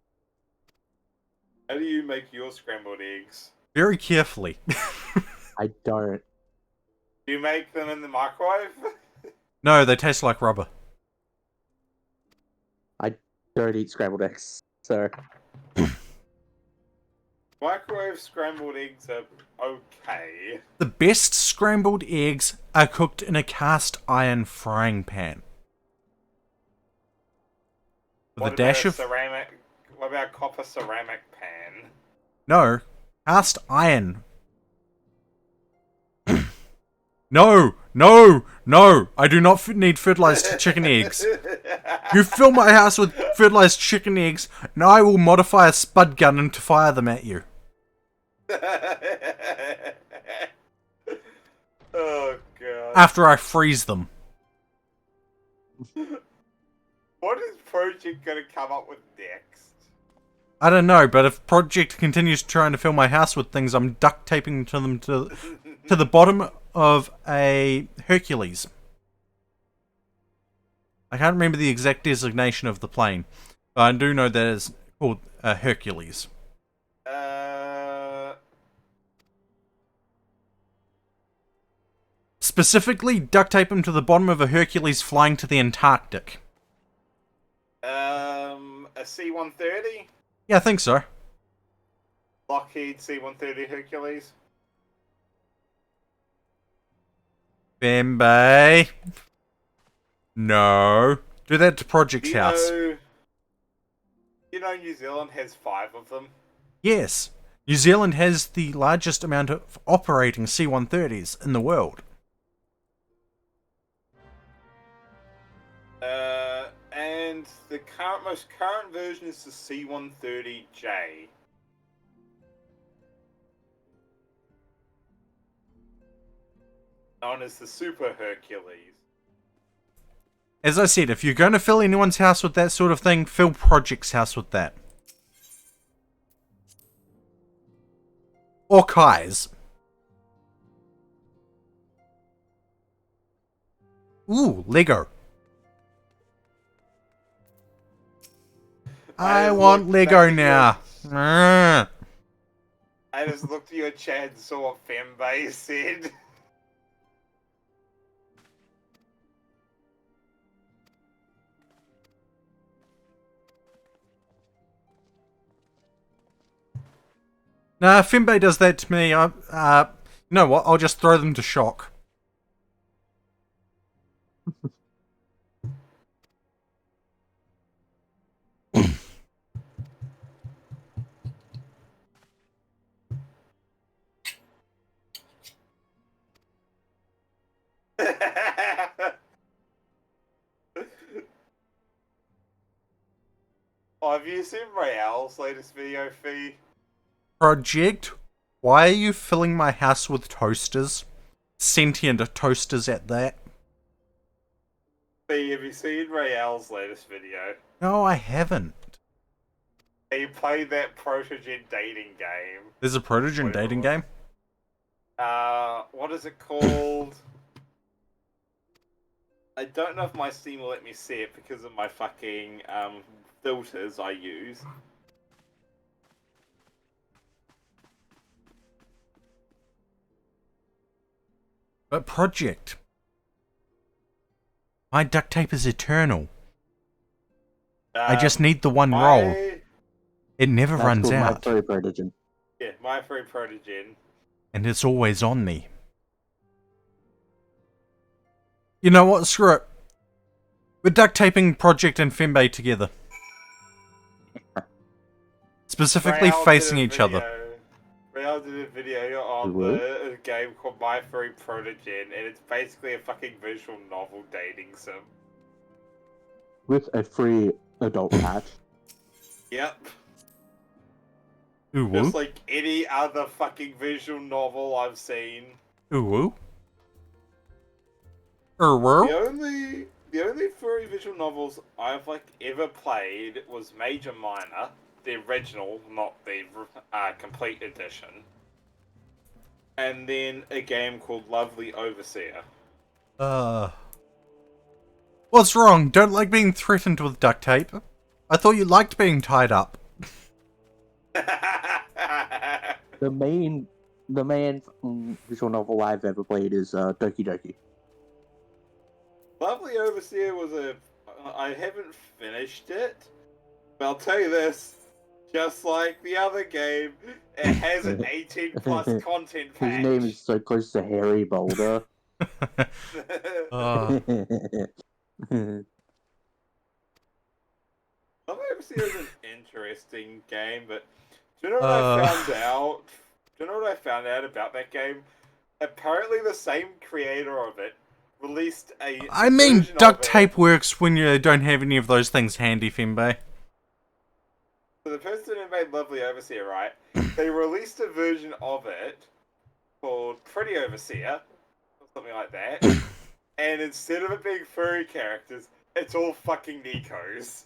How do you make your scrambled eggs? Very carefully. I don't. Do you make them in the microwave? No, they taste like rubber. I don't eat scrambled eggs, so. Microwave scrambled eggs are okay. The best scrambled eggs are cooked in a cast iron frying pan. With What a dash of ceramic? What about copper ceramic pan? no, cast iron. No! I do not need fertilized chicken eggs. You fill my house with fertilized chicken eggs, and I will modify a spud gun to fire them at you. Oh god. After I freeze them. What is Project gonna come up with next? I don't know, but if Project continues trying to fill my house with things, I'm duct taping them to the bottom of a Hercules. I can't remember the exact designation of the plane, but I do know that it's called a Hercules. Specifically, duct tape him to the bottom of a Hercules flying to the Antarctic. A C-130? Yeah, I think so. Lockheed C-130 Hercules? Bembe. No. Do that to Project's house. You know New Zealand has 5 of them? Yes. New Zealand has the largest amount of operating C-130s in the world. And the most current version is the C-130J. Known as the Super Hercules. As I said, if you're going to fill anyone's house with that sort of thing, fill Project's house with that. Or Kai's. Ooh, Lego. I want Lego now. I just looked at your chat and saw what Fembe said. Nah, Fembe does that to me. You know what? I'll just throw them to shock. Oh, have you seen Rael's latest video feed? Project, why are you filling my house with toasters? Sentient toasters at that. Fee, have you seen Rael's latest video? No, I haven't. He played that Protogen dating game. There's a Protogen dating game? What is it called? I don't know if my Steam will let me see it because of my fucking, filters I use. But Project, my duct tape is eternal. I just need the one roll. It never runs out. My free Protogen. Yeah, my free Protogen. And it's always on me. You know what? Screw it. We're duct taping Project and Fembe together. Specifically Rael facing did a each other. Rael did a video on the game called My Free Protogen, and it's basically a fucking visual novel dating sim. With a free adult patch. Yep. Ooh woo. Just like any other fucking visual novel I've seen. Ooh woo. Woo. The only furry visual novels I've ever played was Major Minor, the original, not the complete edition, and then a game called Lovely Overseer. What's wrong? Don't like being threatened with duct tape? I thought you liked being tied up. The main visual novel I've ever played is Doki Doki. Lovely Overseer was I haven't finished it, but I'll tell you this, just like the other game, it has an 18 plus content patch. His name is so close to Harry Boulder. Lovely Overseer is an interesting game, but do you know what I found out? Do you know what I found out about that game? Apparently the same creator of it released a I mean, version duct of it. tape works when you don't have any of those things handy, Fembe. So the person who made Lovely Overseer, right? They released a version of it called Pretty Overseer, or something like that. And instead of it being furry characters, it's all fucking Nikos.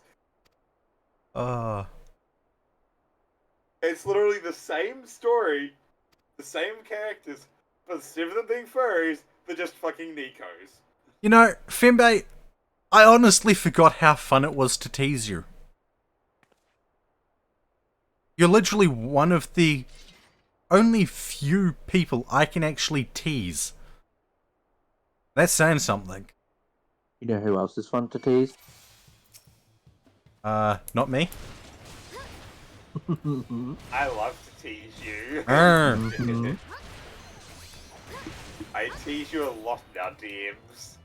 It's literally the same story, the same characters, but instead of them being furries, they're just fucking Nikos. You know, Fembe, I honestly forgot how fun it was to tease you. You're literally one of the only few people I can actually tease. That's saying something. You know who else is fun to tease? Not me. I love to tease you. I tease you a lot now, DMs.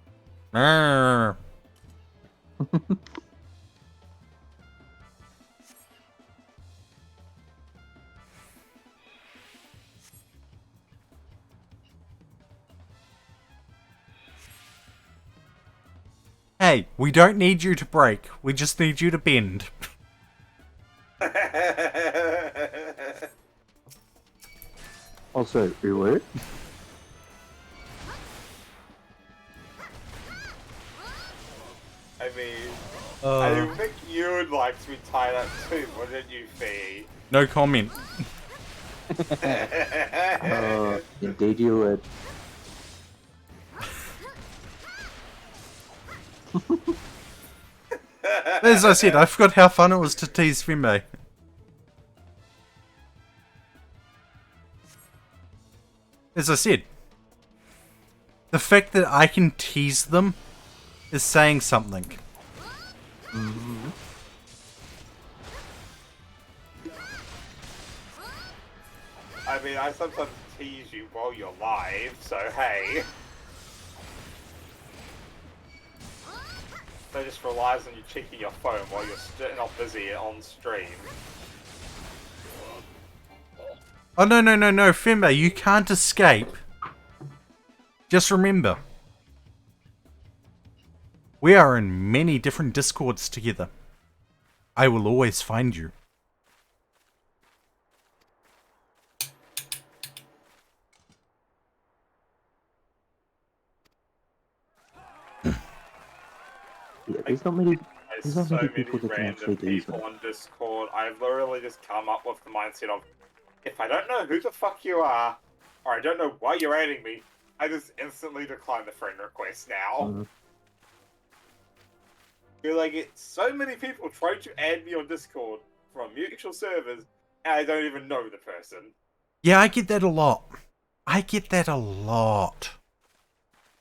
Hey, we don't need you to break. We just need you to bend. Also, what? I mean, I think you would like to be tied up too, wouldn't you, Fee? No comment. Indeed you would. As I said, I forgot how fun it was to tease Fimbe. As I said, the fact that I can tease them is saying something. Mm-hmm. I mean, I sometimes tease you while you're live, so hey. So just relies on you checking your phone while you're not busy on stream. Oh, no, Fimbe, you can't escape. Just remember, we are in many different Discords together. I will always find you. Yeah, there's not many There's so many people that can actually random do people that. on Discord. I've literally just come up with the mindset of, if I don't know who the fuck you are, or I don't know why you're adding me, I just instantly decline the friend request now. Mm. You're like, it's so many people trying to add me on Discord from mutual servers, and I don't even know the person. Yeah, I get that a lot. I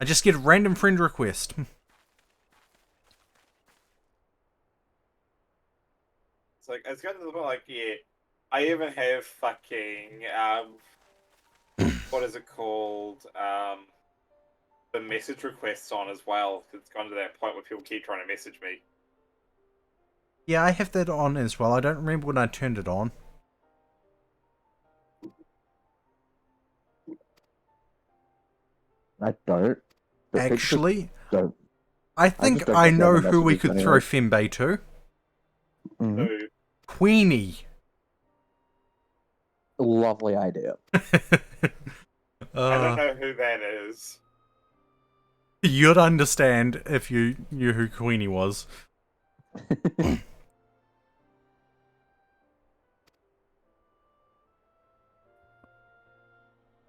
just get a random friend request. It's like, it's gotten to the point like, yeah, I even have fucking, what is it called? The message requests on as well. It's gone to that point where people keep trying to message me. Yeah, I have that on as well. I don't remember when I turned it on. I don't. But people Actually, don't. I just think don't I get know random who we messages could anyway. throw Fimbe to. Mhm. So, Queenie. Lovely idea. I don't know who that is. You'd understand if you knew who Queenie was.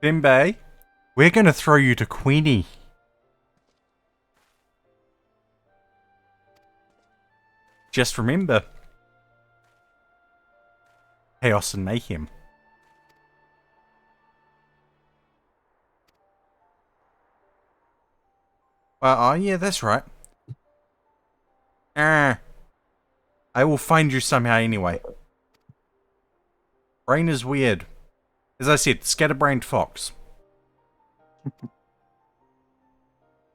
Fimbe, we're going to throw you to Queenie. Just remember, Chaos and Mayhem. Oh yeah, that's right. I will find you somehow anyway. Brain is weird. As I said, scatterbrained fox.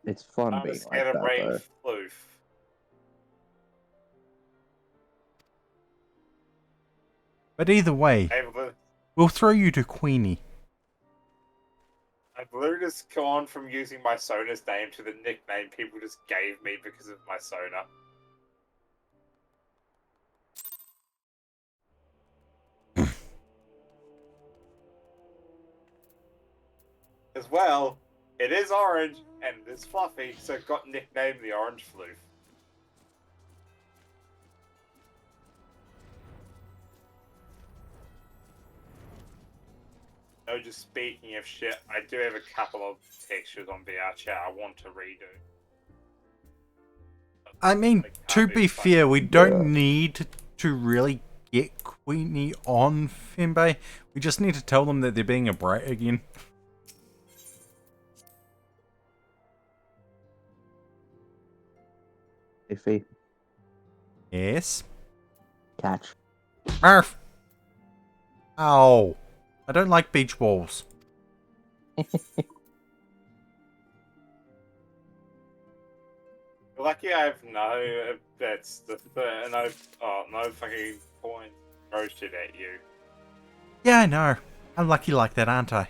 It's fun I'm a being like that, scatterbrained though. floof. But either way, we'll throw you to Queenie. I've literally just gone from using my Sona's name to the nickname people just gave me because of my Sona. As well, it is orange and it is fluffy, so it got nicknamed the Orange Floof. No, just speaking of shit, I do have a couple of textures on VR chat I want to redo. I mean, to be fair, we don't need to really get Queenie on Fimbe. We just need to tell them that they're being a brat again. Iffy. Yes? Catch. Murph! Ow. I don't like beach balls. Lucky I have no, that's the no fucking point roasted at you. Yeah, I know. I'm lucky like that, aren't I?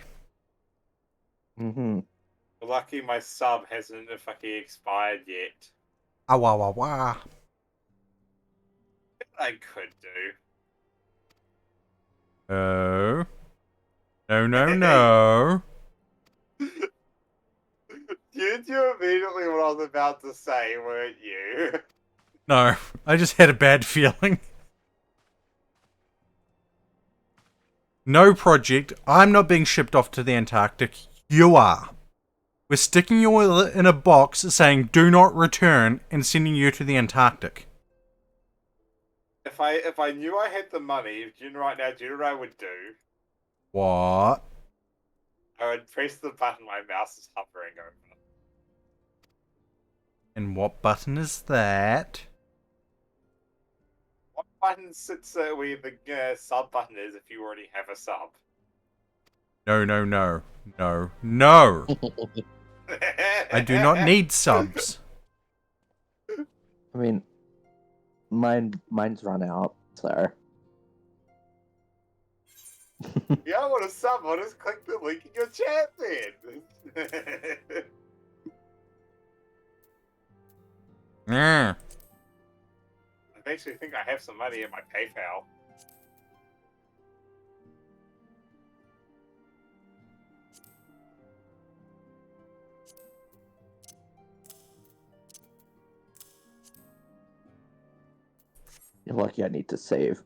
Mm-hmm. Lucky my sub hasn't fucking expired yet. Ah wah wah wah. I could do. Oh. No, no, no. You knew immediately what I was about to say, weren't you? No, I just had a bad feeling. No, Project, I'm not being shipped off to the Antarctic. You are. We're sticking you in a box saying do not return and sending you to the Antarctic. If I knew I had the money, right now, do you know what I would do? What? I would press the button my mouse is hovering over. And what button is that? What button sits where the sub button is if you already have a sub? No, no, no. No, no. I do not need subs. I mean, mine's run out, so. Yeah, I want a sub. I'll just click the link in your chat then. Yeah. I actually think I have some money in my PayPal. You're lucky I need to save.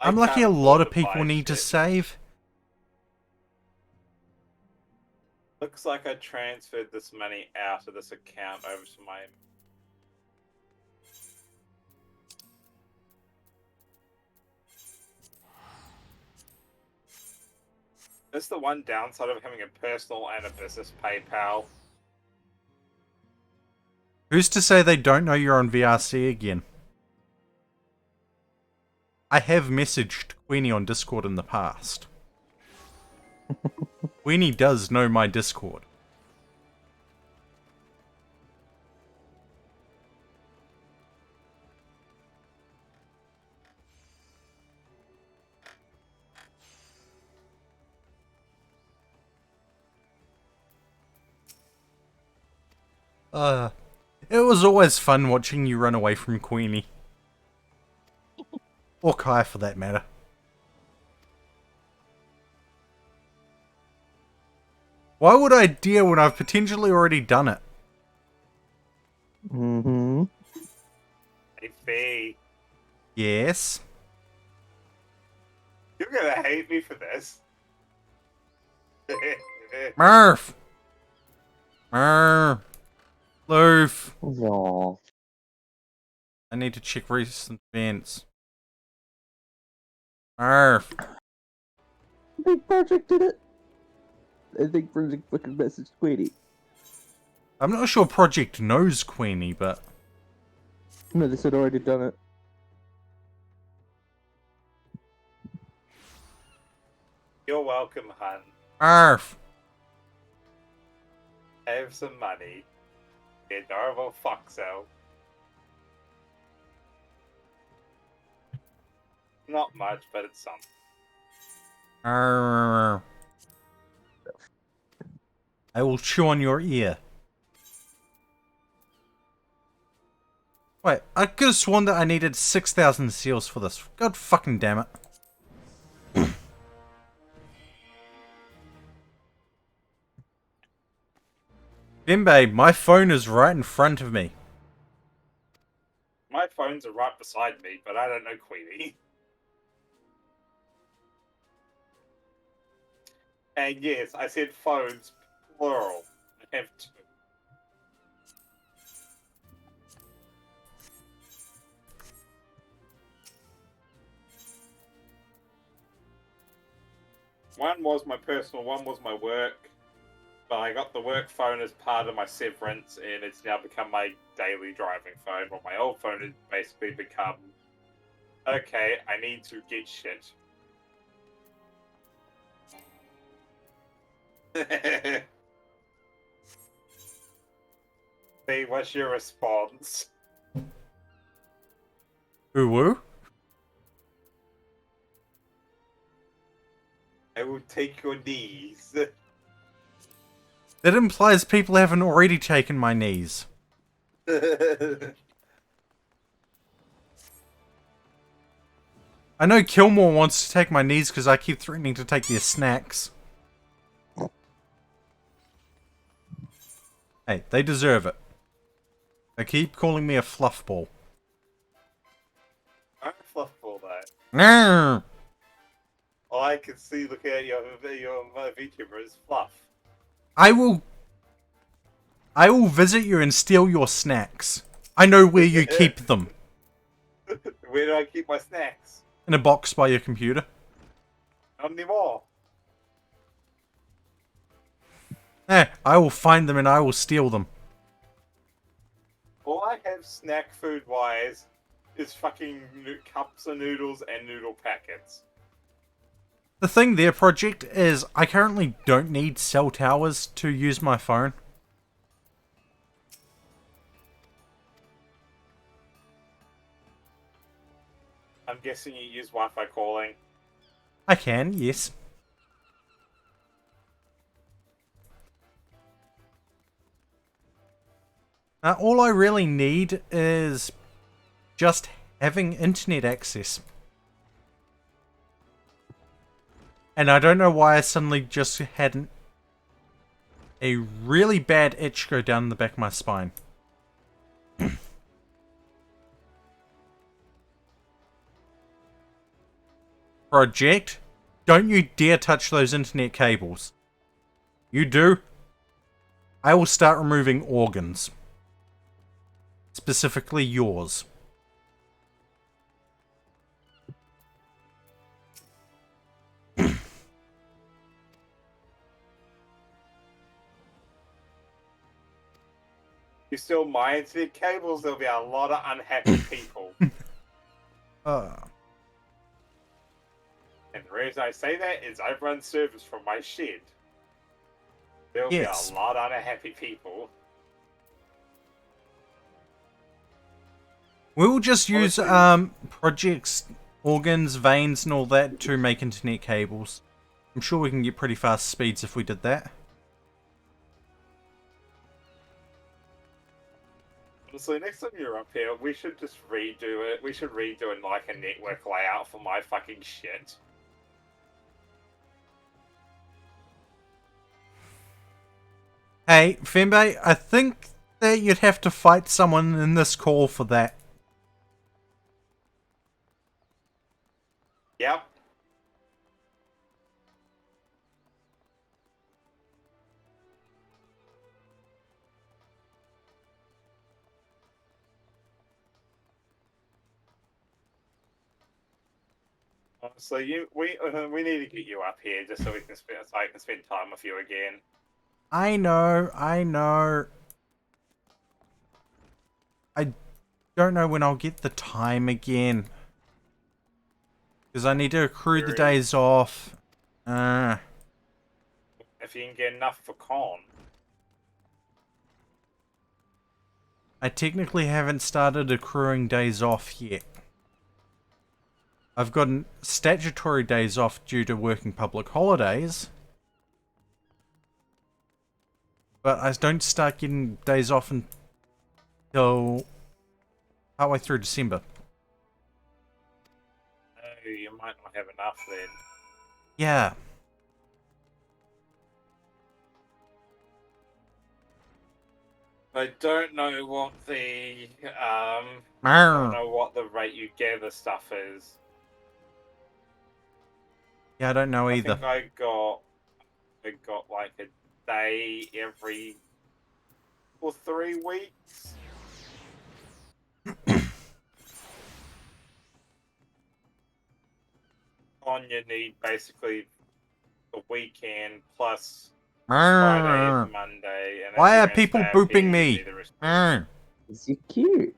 I'm lucky a lot of people need to save. Looks like I transferred this money out of this account over to my... That's the one downside of having a personal and a business PayPal. Who's to say they don't know you're on VRC again? I have messaged Queenie on Discord in the past. Queenie does know my Discord. It was always fun watching you run away from Queenie. Or Kai for that matter. Why would I dare when I've potentially already done it? Mm-hmm. Hey, Fee. Yes. You're gonna hate me for this. Murph! Murph! Loof! Aw. I need to check recent events. Murph! Big Project did it. I think Project fucking messaged Queenie. I'm not sure Project knows Queenie, but... No, they said already done it. You're welcome, hun. Murph! Have some money. The adorable foxo. Not much, but it's something. I will chew on your ear. Wait, I could have sworn that I needed 6,000 seals for this. God fucking damn it. Bimbe, my phone is right in front of me. My phones are right beside me, but I don't know Queenie. And yes, I said phones, plural. I have two. One was my personal, one was my work. But I got the work phone as part of my severance, and it's now become my daily driving phone. Well, my old phone has basically become, okay, I need to get shit. See, what's your response? Woo-woo? I will take your knees. That implies people haven't already taken my knees. I know Kilmore wants to take my knees because I keep threatening to take their snacks. Hey, they deserve it. They keep calling me a fluffball. I'm a fluffball though. No. All I can see looking at your VTuber is fluff. I will visit you and steal your snacks. I know where you keep them. Where do I keep my snacks? In a box by your computer. Not anymore. I will find them and I will steal them. All I have snack food wise is fucking cups of noodles and noodle packets. The thing there, Project, is I currently don't need cell towers to use my phone. I'm guessing you use Wi-Fi calling. I can, yes. All I really need is just having internet access. And I don't know why I suddenly just had a really bad itch go down the back of my spine. Project, don't you dare touch those internet cables. You do, I will start removing organs. Specifically yours. You steal my internet cables, there'll be a lot of unhappy people. And the reason I say that is I run servers from my shed. There'll be a lot of unhappy people. We'll just use Project's organs, veins, and all that to make internet cables. I'm sure we can get pretty fast speeds if we did that. Honestly, next time you're up here, we should just redo it. We should redo it like a network layout for my fucking shit. Hey, Fembe, I think that you'd have to fight someone in this call for that. Yep. Honestly, we need to get you up here just so we can spend time with you again. I know. I don't know when I'll get the time again. Because I need to accrue the days off. If you can get enough for con. I technically haven't started accruing days off yet. I've gotten statutory days off due to working public holidays. But I don't start getting days off until partway through December. Oh, you might not have enough then. Yeah. I don't know what the I don't know what the rate you gather stuff is. Yeah, I don't know either. I think I got like a day every 3 weeks. On you need basically a weekend plus Friday and Monday. And why are people booping me? Is he cute?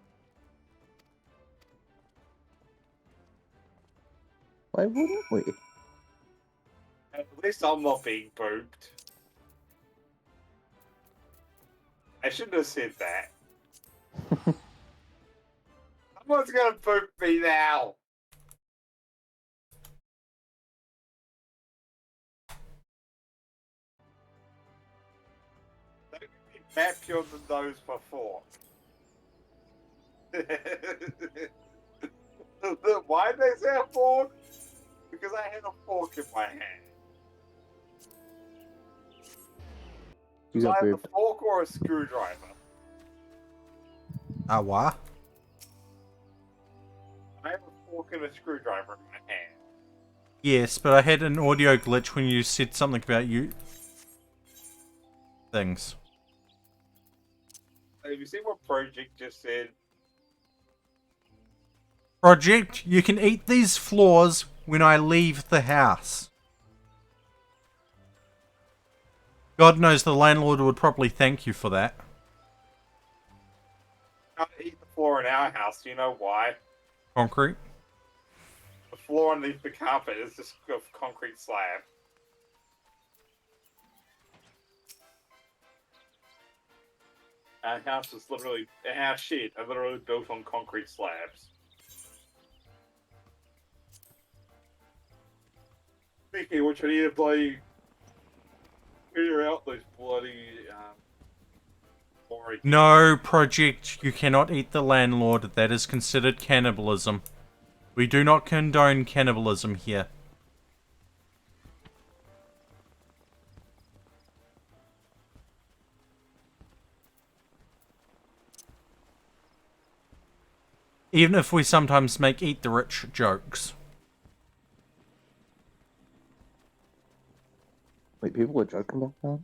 Why wouldn't we? At least I'm not being booped. I shouldn't have said that. Someone's gonna boop me now. map your nose for 4. Why did they say a fork? Because I had a fork in my hand. You So I got had a ripped. fork or a screwdriver. Ah, what? I have a fork and a screwdriver in my hand. Yes, but I had an audio glitch when you said something about you... things. Have you seen what Project just said? Project, you can eat these floors when I leave the house. God knows the landlord would probably thank you for that. I can't eat the floor in our house. Do you know why? Concrete? The floor underneath the carpet is just a concrete slab. Our house is literally... Our shit are literally built on concrete slabs. Speaking of which, I need to bloody figure out those bloody Maury. No, Project, you cannot eat the landlord. That is considered cannibalism. We do not condone cannibalism here. Even if we sometimes make eat the rich jokes. Wait, people were joking about that?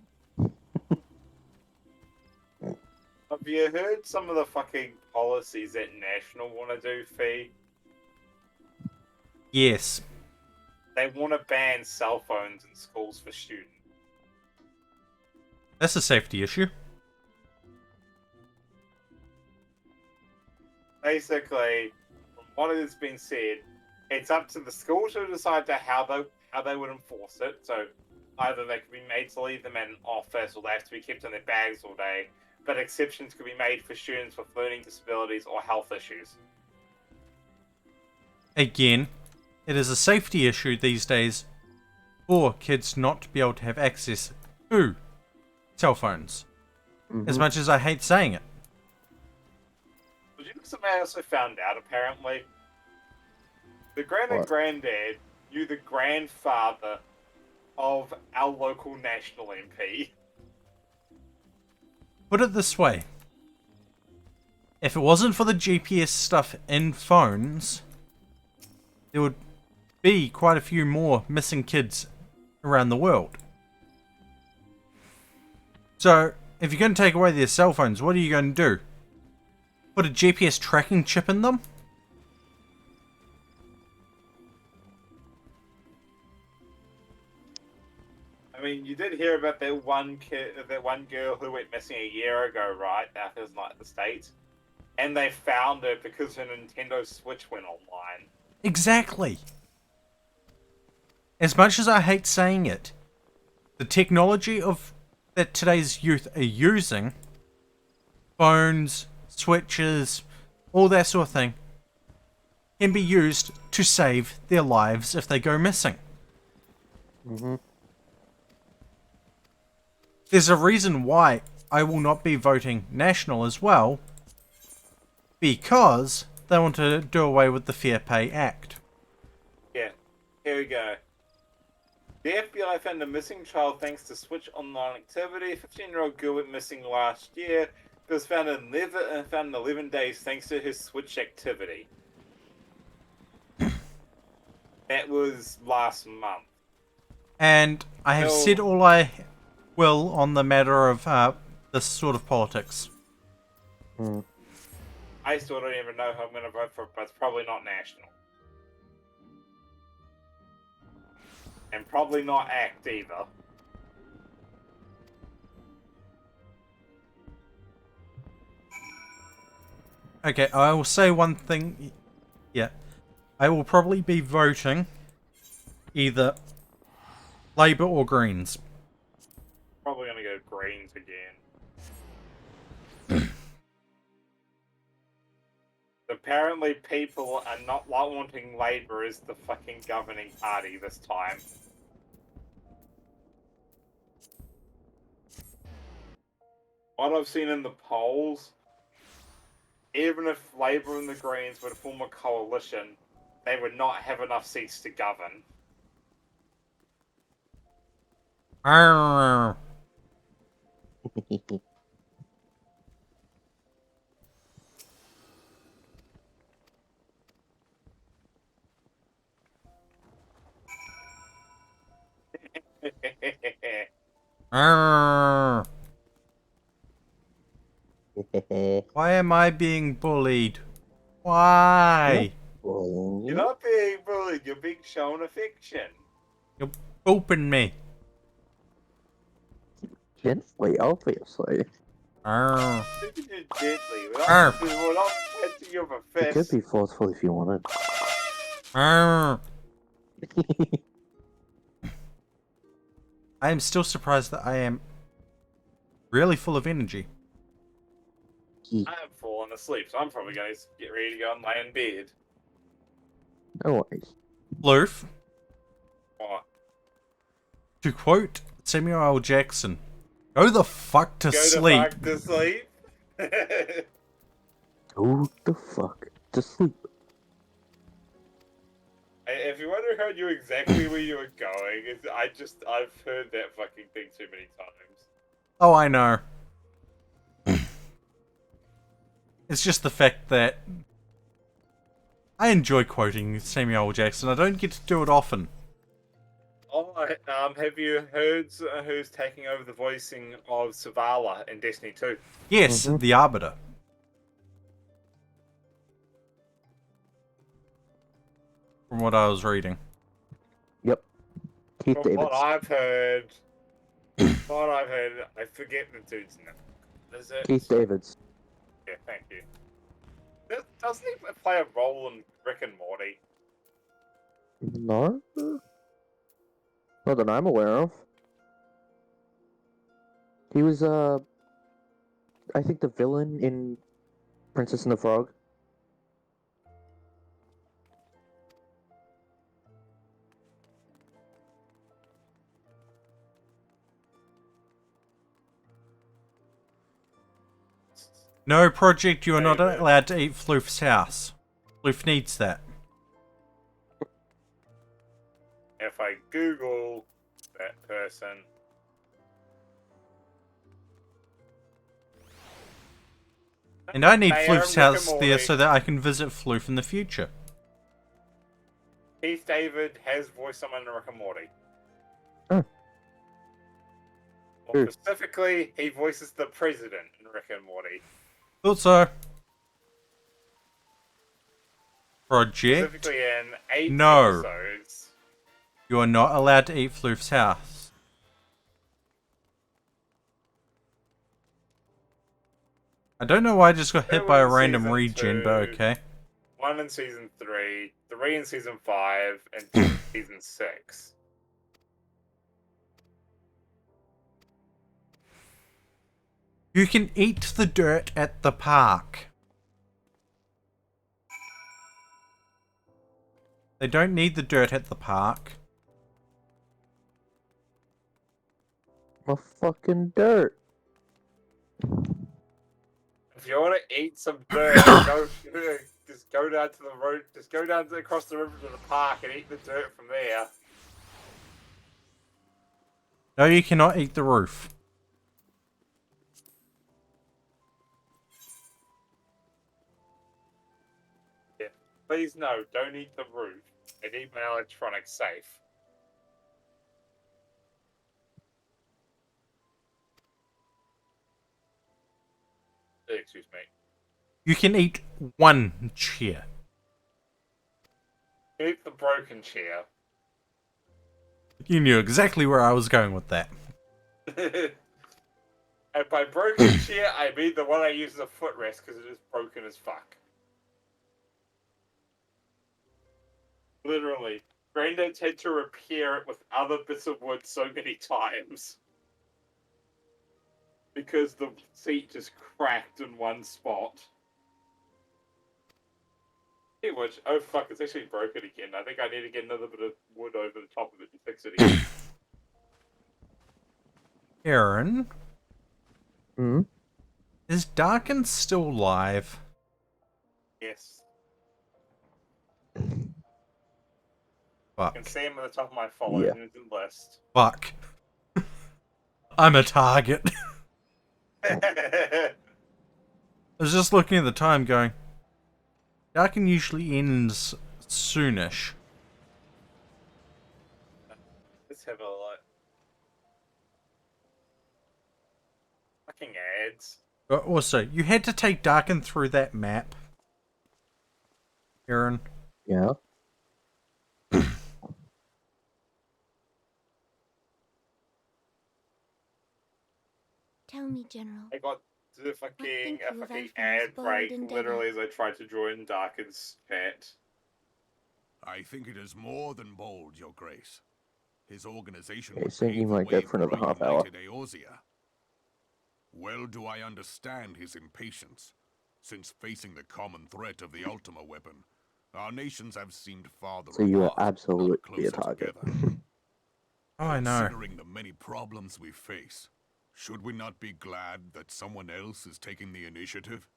Have you heard some of the fucking policies that National want to do, Fee? Yes. They want to ban cell phones in schools for students. That's a safety issue. Basically, from what has been said, it's up to the school to decide how they would enforce it. So either they could be made to leave them in an office or they have to be kept in their bags all day. But exceptions could be made for students with learning disabilities or health issues. Again, it is a safety issue these days for kids not to be able to have access to cell phones. As much as I hate saying it. Did you know something I also found out, apparently? The grand and What? granddad knew the grandfather of our local national MP. Put it this way. If it wasn't for the GPS stuff in phones, there would be quite a few more missing kids around the world. So, if you're going to take away their cell phones, what are you going to do? Put a GPS tracking chip in them? I mean, you did hear about that one girl who went missing a year ago, right? That was like the States. And they found her because her Nintendo Switch went online. Exactly. As much as I hate saying it, the technology that today's youth are using, phones, switches, all that sort of thing, can be used to save their lives if they go missing. There's a reason why I will not be voting National as well, because they want to do away with the Fair Pay Act. Yeah, here we go. The FBI found a missing child thanks to Switch online activity. A 15-year-old girl went missing last year, but was found in 11 days thanks to her Switch activity. That was last month. And I have said all I will on the matter of this sort of politics. I still don't even know who I'm going to vote for, but it's probably not National. And probably not ACT either. Okay, I will say one thing. Yeah. I will probably be voting either Labour or Greens. Probably going to go Greens again. Apparently people are not wanting Labour as the fucking governing party this time. what I've seen in the polls, even if Labour and the Greens were to form a coalition, they would not have enough seats to govern. Arr. Arr. Why am I being bullied? Why? You're not being bullied, you're being shown affection. You're pooping me. Gently, obviously. Arr. Look at you gently. Arr. We're not punching you with a You could fist. be forceful if you wanted. Arr. I am still surprised that I am really full of energy. I'm falling asleep, so I'm probably going to get ready to go and lay in bed. No worries. Loof, What? to quote Samuel L. Jackson, go the fuck to sleep. Go the fuck to sleep? Go the fuck to sleep. If you wonder how I knew exactly where you were going, I've heard that fucking thing too many times. Oh, I know. It's just the fact that I enjoy quoting Samuel L. Jackson. I don't get to do it often. Oh, have you heard who's taking over the voicing of Savala in Destiny 2? Yes, the Arbiter. From what I was reading. Yep. Keith From Davis. what I've heard, I forget the dude's name. Is it? Keith Davids. Yeah, thank you. Doesn't he play a role in Rick and Morty? No? Not that I'm aware of. He was, I think the villain in Princess and the Frog. No, Project, you are not allowed to eat Floof's house. Floof needs that. If I Google that person, And I need They are Floof's Rick and house there Morty. so that I can visit Floof in the future. Keith David has voiced someone in Rick and Morty. Oh. More specifically, he voices the president in Rick and Morty. Thought so. Project, Specifically in 8 No. episodes. you are not allowed to eat Floof's house. I don't know why I just got hit Two by a in random season regen, but 2, okay. 1 in season 3, 3 in season 5, and 2 in season 6. You can eat the dirt at the park. They don't need the dirt at the park. My fucking dirt. If you want to eat some dirt, just go down to the road, just go down across the river to the park and eat the dirt from there. No, you cannot eat the roof. Yeah. Please no, don't eat the roof. I need my electronics safe. Excuse me. You can eat one chair. Eat the broken chair. You knew exactly where I was going with that. And by broken chair, I mean the one I use as a footrest because it is broken as fuck. Literally. Granddad's had to repair it with other bits of wood so many times. Because the seat just cracked in one spot. Hey, which, oh fuck, it's actually broken again. I think I need to get another bit of wood over the top of it to fix it again. Aaron, Hmm? Is Darkin still live? Yes. Fuck. I can see him at the top of my followed list. Fuck. I'm a target. That's I was just looking at the time going, Darkin usually ends soonish. Let's have a look. Fucking ads. But also, you had to take Darkin through that map. Aaron. Yeah. Tell me, General. I got the fucking think you of fucking Elfrin's ad bold break endeavour? literally as I tried to join Darkin's chat. I think it is more than bold, Your Grace. His organization Okay, would singing pave the like way that for for another a half hour. united Eorzea. Well do I understand his impatience, since facing the common threat of the Ultima weapon, our nations have seemed farther So you are apart, not absolutely a closer target. together. Oh, I know. Considering the many problems we face, should we not be glad that someone else is taking the initiative?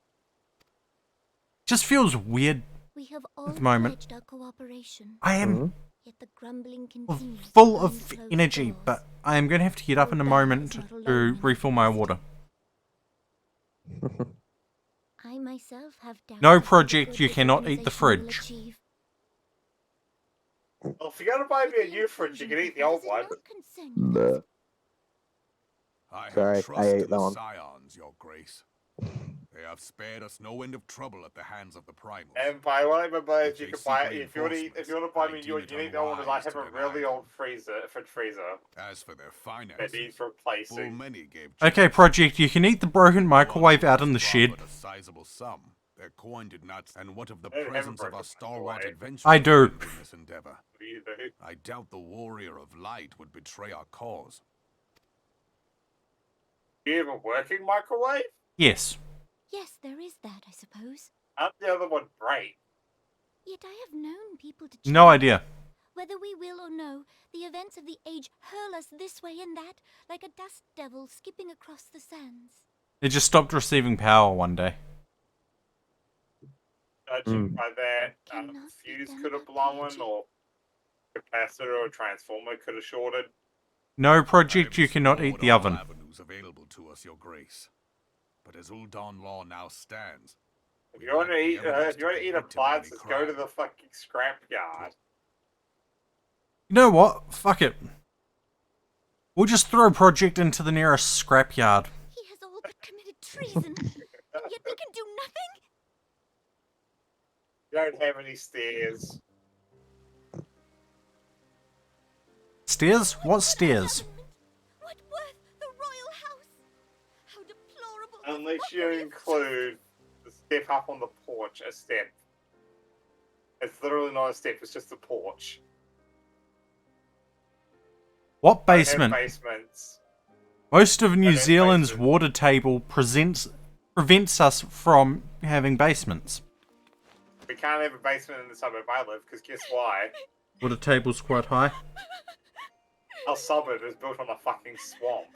Just feels weird. We have At all the moment. pledged our cooperation. I am Yet the grumbling continues full behind of closed energy, doors. but I am going to have to get up in a Old moment Darwin is not to alone in refill my this. water. I myself have doubts No of what the project, good you this cannot eat the organization will fridge. achieve. Well, if you're gonna buy me a new fridge, you can eat the old one. Bleh. I have Sorry, I trust ate in that the one. Scions, Your Grace. They have spared us no end of trouble at the hands of the primals. And by what I remember, If if you they could seek buy it, if you want to buy I me deem new, it you need the old one. I unwise have to a deny really them. old fridge freezer As for their that finances, needs full replacing. many gave Okay, project, you can eat the broken microwave out in the shed. a sizable sum. Their coin did not, and what of the I don't have a presence of broken our stalwart microwave. adventurers I do. in this endeavor? What do you do? I doubt the warrior of light would betray our cause. Do you have a working microwave? Yes. Yes, there is that, I suppose. Aren't the other one great? Yet I have known people to No change. idea. Whether we will or no, the events of the age hurl us this way and that, like a dust devil skipping across the sands. It just stopped receiving power one day. Judging by that, Cannot be fuse done could have without blown, energy. or capacitor or transformer could have shorted. No I project, have you cannot eat explored the all oven. avenues available to us, Your Grace. But as Uldan law now stands, If we you want to lack the eat, evidence if you want to eat convict him of any appliances, go to crime. the fucking scrapyard. You know what? Fuck it. We'll just throw project into the nearest scrapyard. He has all but committed treason, and yet we can do nothing? You don't have any stairs. Stairs? What stairs? What worth the royal house? How deplorable. this Unless you mockery of include the step up on the porch, a step. It's literally not a step, it's just a porch. What Don't have basement? basements. Most of New Don't have Zealand's basements. water table prevents us from having basements. We can't have a basement in the suburb I live, because guess why? Water table's quite high. Our suburb is built on a fucking swamp.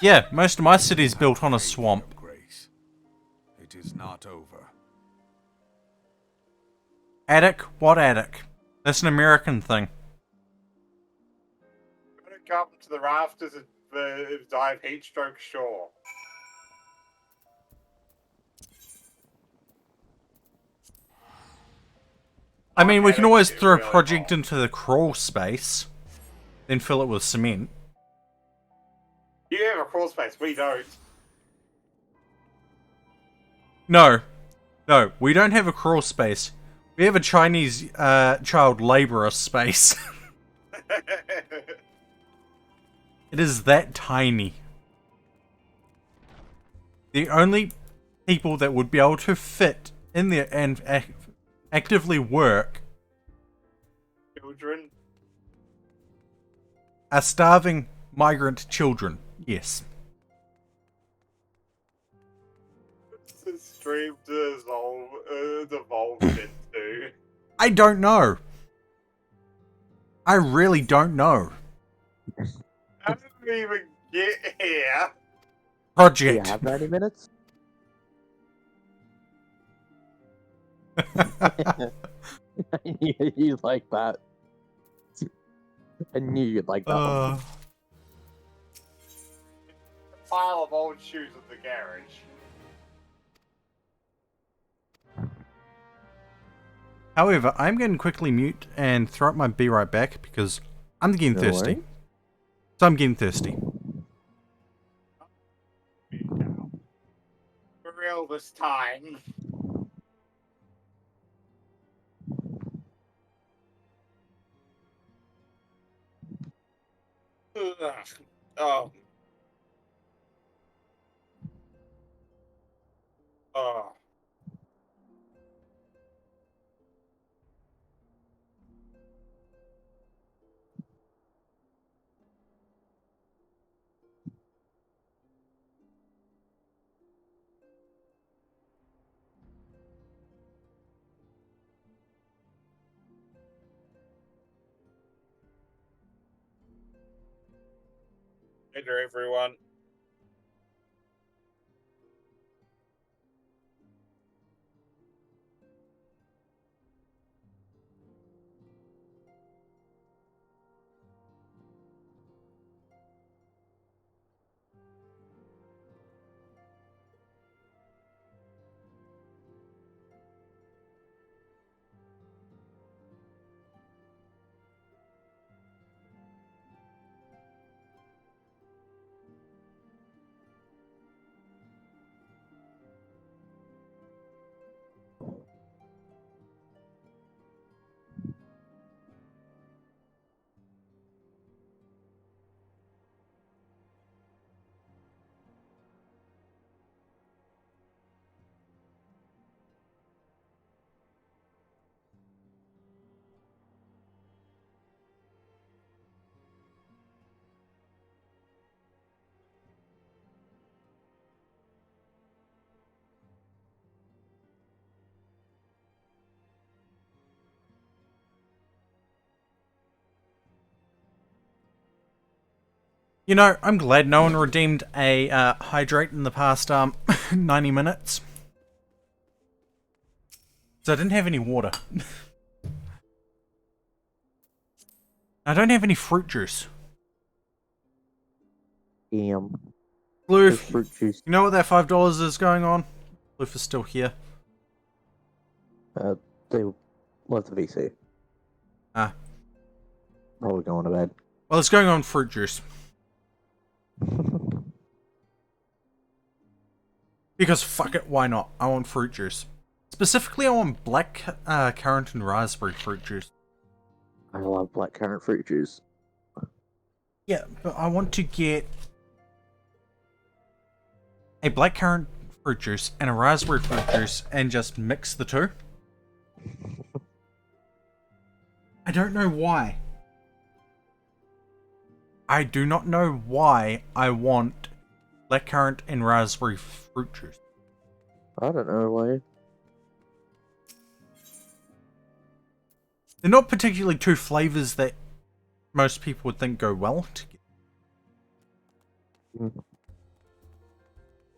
Yeah, most of my city's built on a Faith, swamp. Your Grace. It is not over. Attic? What attic? That's an American thing. We're gonna go up to the rafters of the dive heat stroke shore. I mean, we can attic always is throw a really project hot. into the crawl space, then fill it with cement. You have a crawl space, we don't. No. No, we don't have a crawl space. We have a Chinese child laborer space. It is that tiny. The only people that would be able to fit in there and actively work Children. are starving migrant children. Yes. What's the stream devolved into? I don't know. I really don't know. How did we even get here? Do you Project. have 90 minutes? I knew you'd like that. I knew you'd like that one. Pile of old shoes in the garage. However, I'm going to quickly mute and throw up my be right back because I'm getting No thirsty. worries. So I'm getting thirsty. For real this time. Ugh. Oh. Oh. Later, everyone. You know, I'm glad no one redeemed a hydrate in the past 90 minutes. So I didn't have any water. I don't have any fruit juice. Damn. Loof, Fruit juice. you know what that $5 is going on? Loof is still here. They left the VC. Ah. Probably going to bed. Well, it's going on fruit juice. Because fuck it, why not? I want fruit juice. Specifically, I want black currant and raspberry fruit juice. I love blackcurrant fruit juice. Yeah, but I want to get a blackcurrant fruit juice and a raspberry fruit juice and just mix the two. I don't know why. I do not know why I want blackcurrant and raspberry fruit juice. I don't know why. They're not particularly two flavors that most people would think go well together.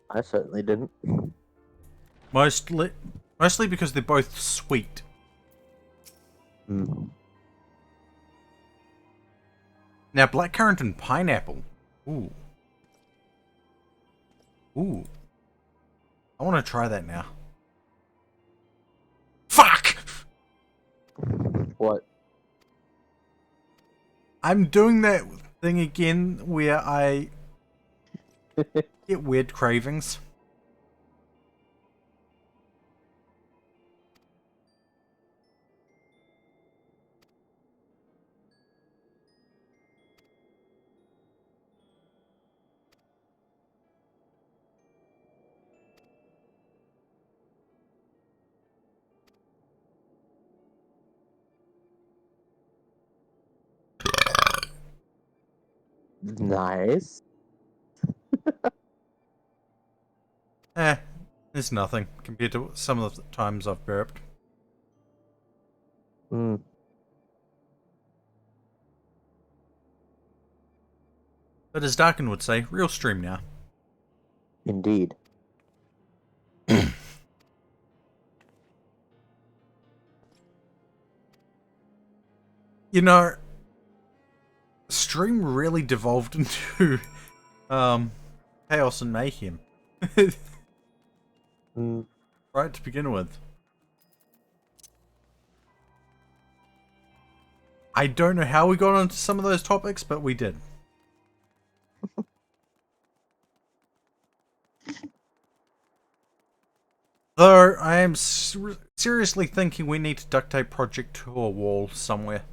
I certainly didn't. Mostly because they're both sweet. Mm. Now, blackcurrant and pineapple. Ooh. Ooh. I want to try that now. Fuck! What? I'm doing that thing again where I get weird cravings. Nice. It's nothing compared to some of the times I've burped. Mm. But as Darkin would say, real stream now. Indeed. You know, stream really devolved into chaos and mayhem. Right to begin with. I don't know how we got onto some of those topics, but we did. Though I am seriously thinking we need to duct tape Project to a wall somewhere.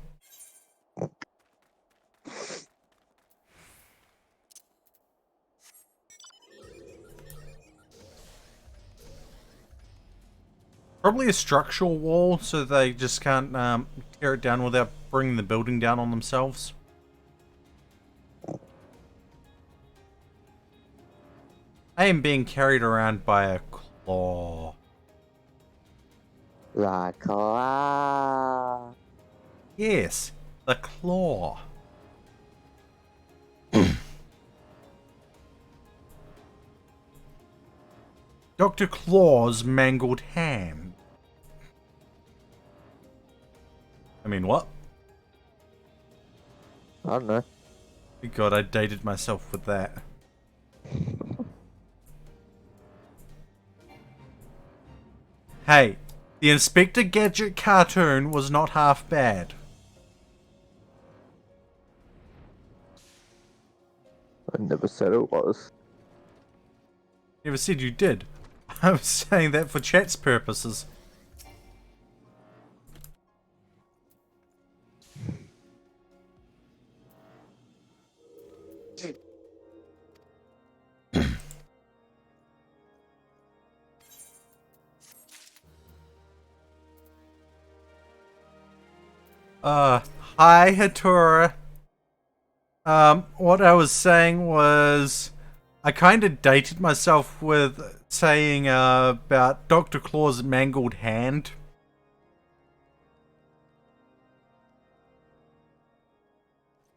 Probably a structural wall, so they just can't tear it down without bringing the building down on themselves. I am being carried around by a claw. La claw. Yes, the claw. Dr. Claw's mangled hand. I mean, what? I don't know. God, I dated myself with that. Hey, the Inspector Gadget cartoon was not half bad. I never said it was. Never said you did. I was saying that for chat's purposes. Hi Hatura. What I was saying was, I kind of dated myself with saying about Dr. Claw's mangled hand.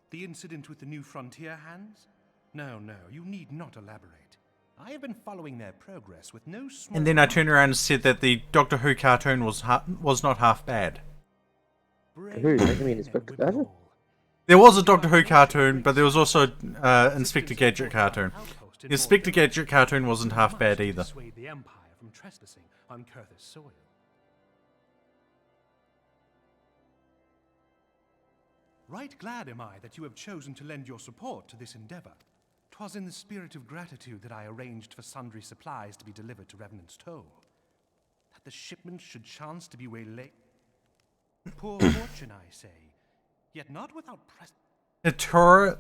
The incident with the New Frontier hands? No, you need not elaborate. I have been following their progress with no small... And then I turned around and said that the Doctor Who cartoon was not half bad. Who? You mean Inspector Gadget? There was a Doctor Who cartoon, but there was also Inspector Gadget cartoon. The Inspector Gadget cartoon wasn't half bad either. The Empire from trespassing on Kurth's soil. Right glad am I that you have chosen to lend your support to this endeavor. 'Twas in the spirit of gratitude that I arranged for sundry supplies to be delivered to Revenant's Toll. That the shipment should chance to be waylaid. Poor fortune, I say, yet not without Hatura,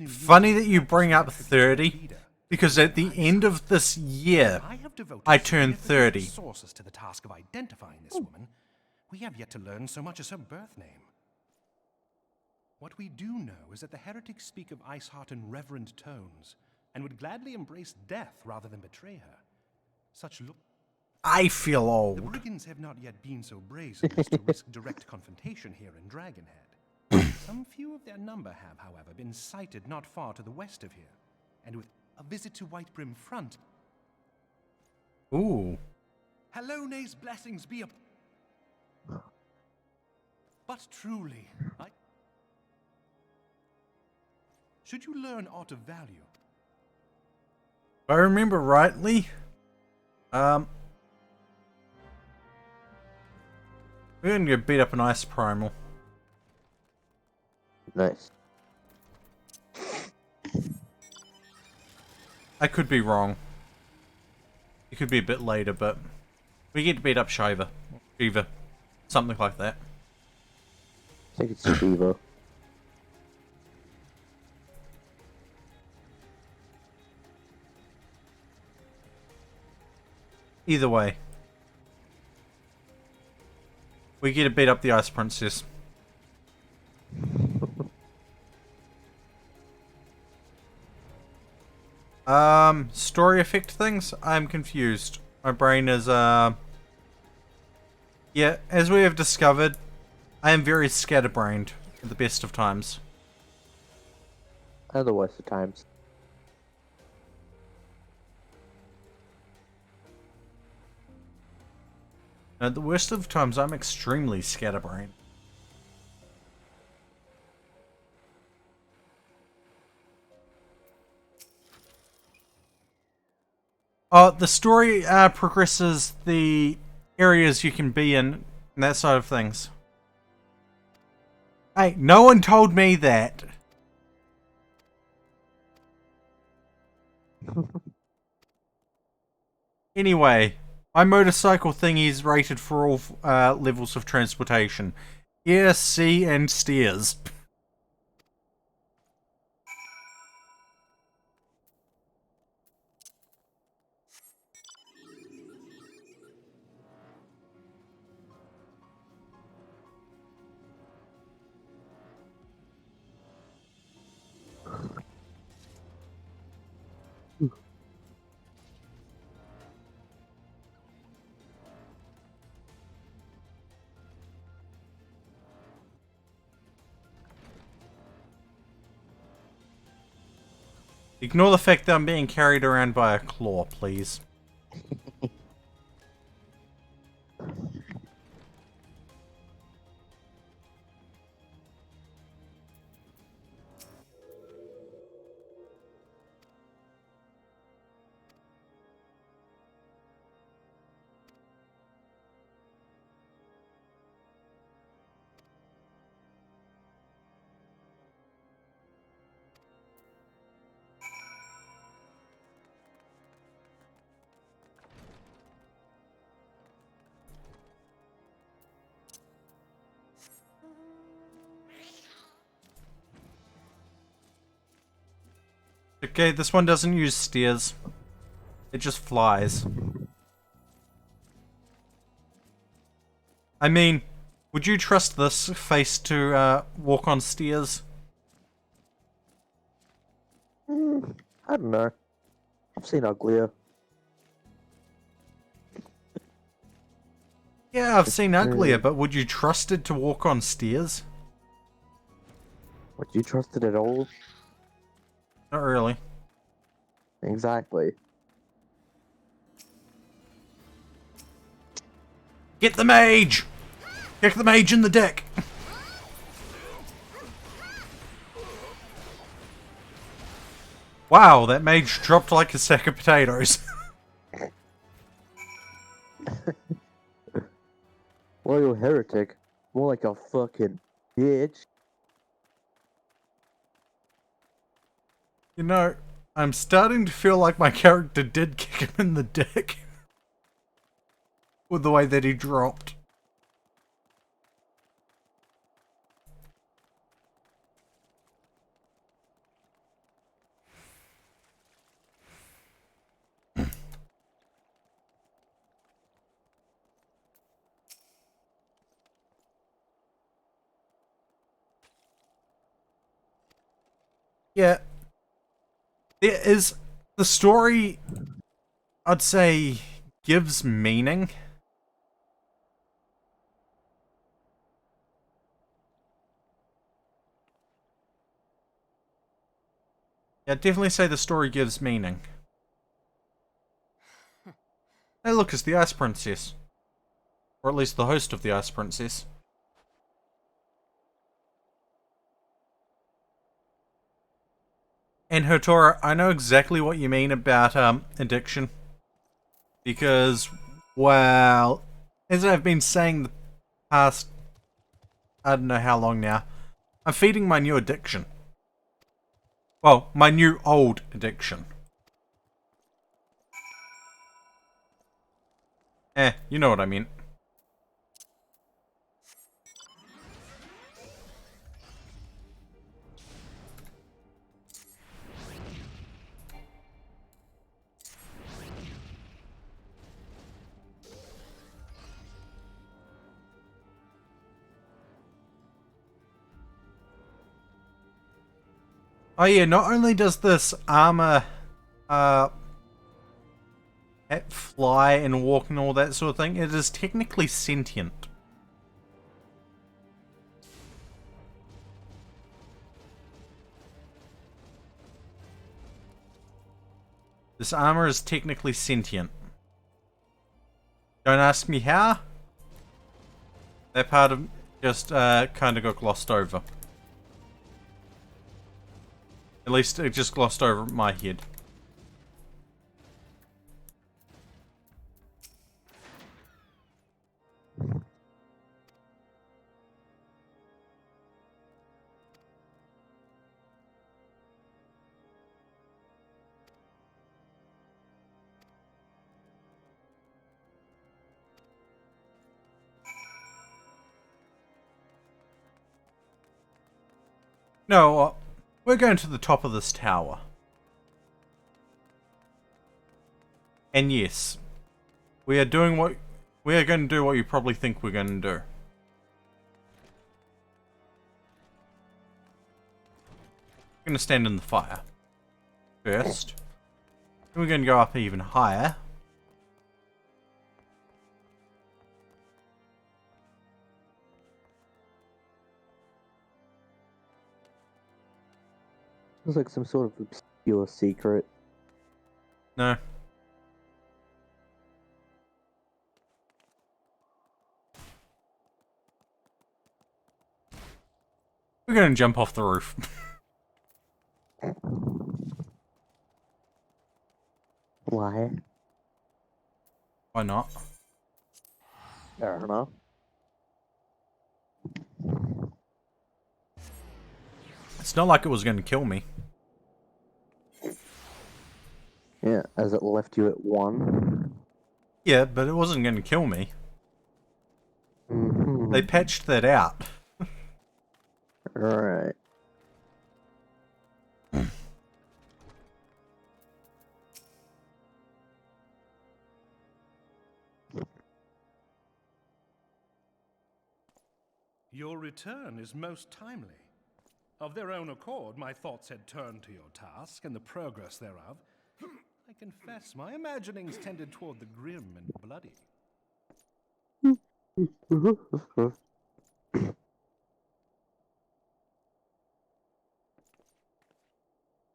funny that you bring up 30, because at the end of this year, I turned 30. Sources to the task of identifying this woman, we have yet to learn so much as her birth name. What we do know is that the heretics speak of Iceheart in reverent tones, and would gladly embrace death rather than betray her. Such look. I feel old. The brigands have not yet been so brazen as to risk direct confrontation here in Dragonhead. Some few of their number have, however, been sighted not far to the west of here, and with a visit to Whitebrim Front. Ooh. Halone's blessings be upon. But truly, should you learn aught of value? If I remember rightly, we're gonna go beat up an ice primal. Nice. I could be wrong. It could be a bit later, but we get to beat up Shiva. Something like that. I think it's Shiva. Either way, we get to beat up the Ice Princess. Story effect things? I'm confused. My brain is, yeah, as we have discovered, I am very scatterbrained at the best of times. At the worst of times. At the worst of times, I'm extremely scatterbrained. Oh, the story progresses the areas you can be in and that side of things. Hey, no one told me that. Anyway, my motorcycle thingy is rated for all levels of transportation. Air, sea, and steers. Ignore the fact that I'm being carried around by a claw, please. Okay, this one doesn't use steers. It just flies. I mean, would you trust this face to walk on steers? I don't know. I've seen uglier. Yeah, I've seen uglier, but would you trust it to walk on steers? Would you trust it at all? Not really. Exactly. Get the mage! Kick the mage in the dick! Wow, that mage dropped like a sack of potatoes. Royal heretic. More like a fucking bitch. You know, I'm starting to feel like my character did kick him in the dick. With the way that he dropped. Yeah. There is the story, I'd say, gives meaning. Yeah, I'd definitely say the story gives meaning. Hey look, it's the Ice Princess. Or at least the host of the Ice Princess. And Hotora, I know exactly what you mean about addiction. Because, well, as I've been saying the past, I don't know how long now, I'm feeding my new addiction. Well, my new old addiction. You know what I mean. Oh yeah, not only does this armor fly and walk and all that sort of thing, it is technically sentient. This armor is technically sentient. Don't ask me how. That part of just kind of got glossed over. At least it just glossed over my head. No, we're going to the top of this tower. And yes, we are going to do what you probably think we're going to do. We're going to stand in the fire first. Then we're going to go up even higher. Looks like some sort of obscure secret. No. We're going to jump off the roof. Why? Why not? I don't know. It's not like it was going to kill me. Yeah, as it left you at 1. Yeah, but it wasn't going to kill me. Mm-hmm. They patched that out. Alright. Your return is most timely. Of their own accord, my thoughts had turned to your task and the progress thereof. I confess, my imaginings tended toward the grim and bloody.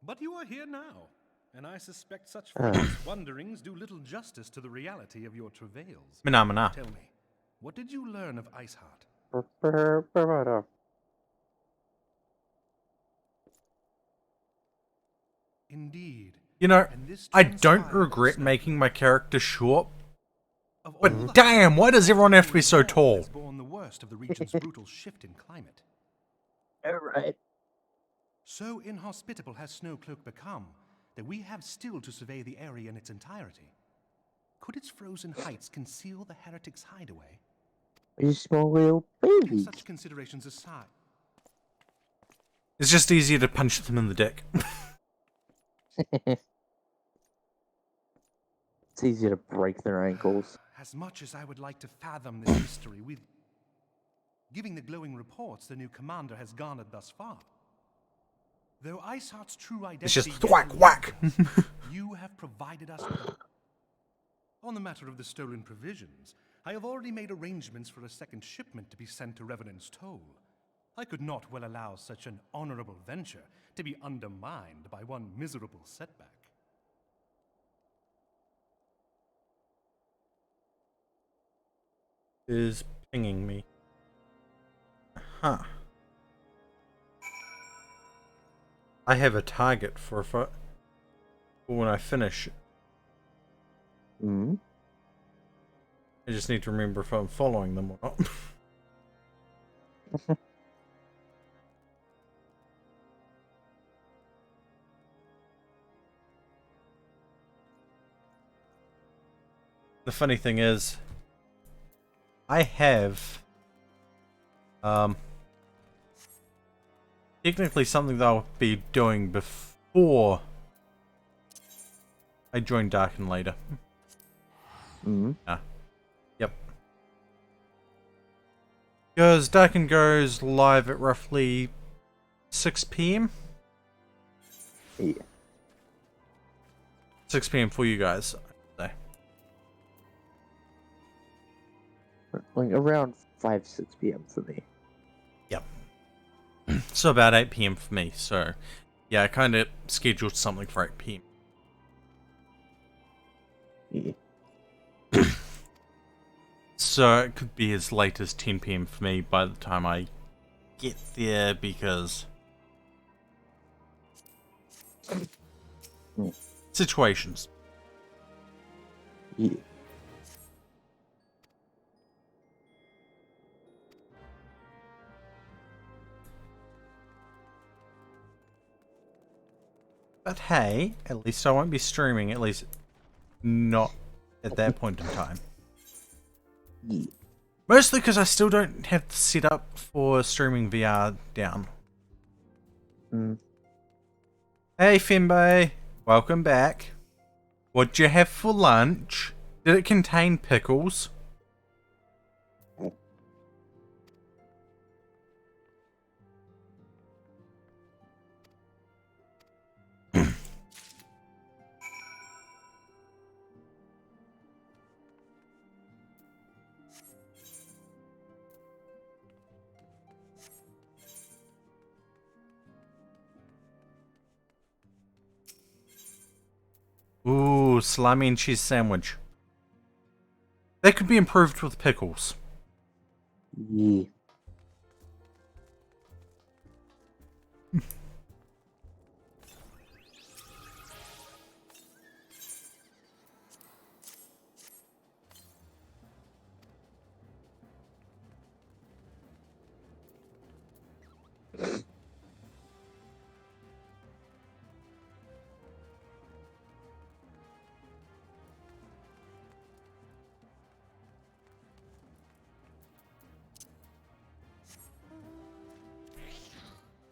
But you are here now, and I suspect such frivolous wonderings do little justice to the reality of your travails. Mana. Tell me, what did you learn of Iceheart? Indeed. You know, And this I don't transpired regret so- making my character short, Of all but the damn, why does everyone have to be so has tall? borne the worst of the region's brutal shift in climate. Alright. So inhospitable has Snowcloak become that we have still to survey the area in its entirety. Could its frozen heights conceal the heretic's hideaway? You small little Keep baby. such considerations aside. It's just easier to punch them in the dick. It's easy to break their ankles. As much as I would like to fathom this mystery with giving the glowing reports the new commander has garnered thus far. Though Iceheart's true identity It's just yet whack, eludes whack. us, you have provided us with On the matter of the stolen provisions, I have already made arrangements for a second shipment to be sent to Revenant's Toll. I could not well allow such an honorable venture to be undermined by one miserable setback. Is pinging me. Huh. I have a target for when I finish. Hmm? I just need to remember if I'm following them or not. The funny thing is, I have technically something that I'll be doing before I join Darken later. Hmm? Yep. Because Darken goes live at roughly 6 PM. Yeah. 6 PM for you guys. Like around 5, 6 p.m. for me. Yep. So about 8 PM for me. So yeah, I kind of scheduled something for 8 PM. Yeah. So it could be as late as 10 PM for me by the time I get there because situations. Yeah. But hey, at least I won't be streaming, at least not at that point in time. Yeah. Mostly because I still don't have the setup for streaming VR down. Hey Fembe, welcome back. What'd you have for lunch? Did it contain pickles? Ooh, salami and cheese sandwich. That could be improved with pickles. Yeah.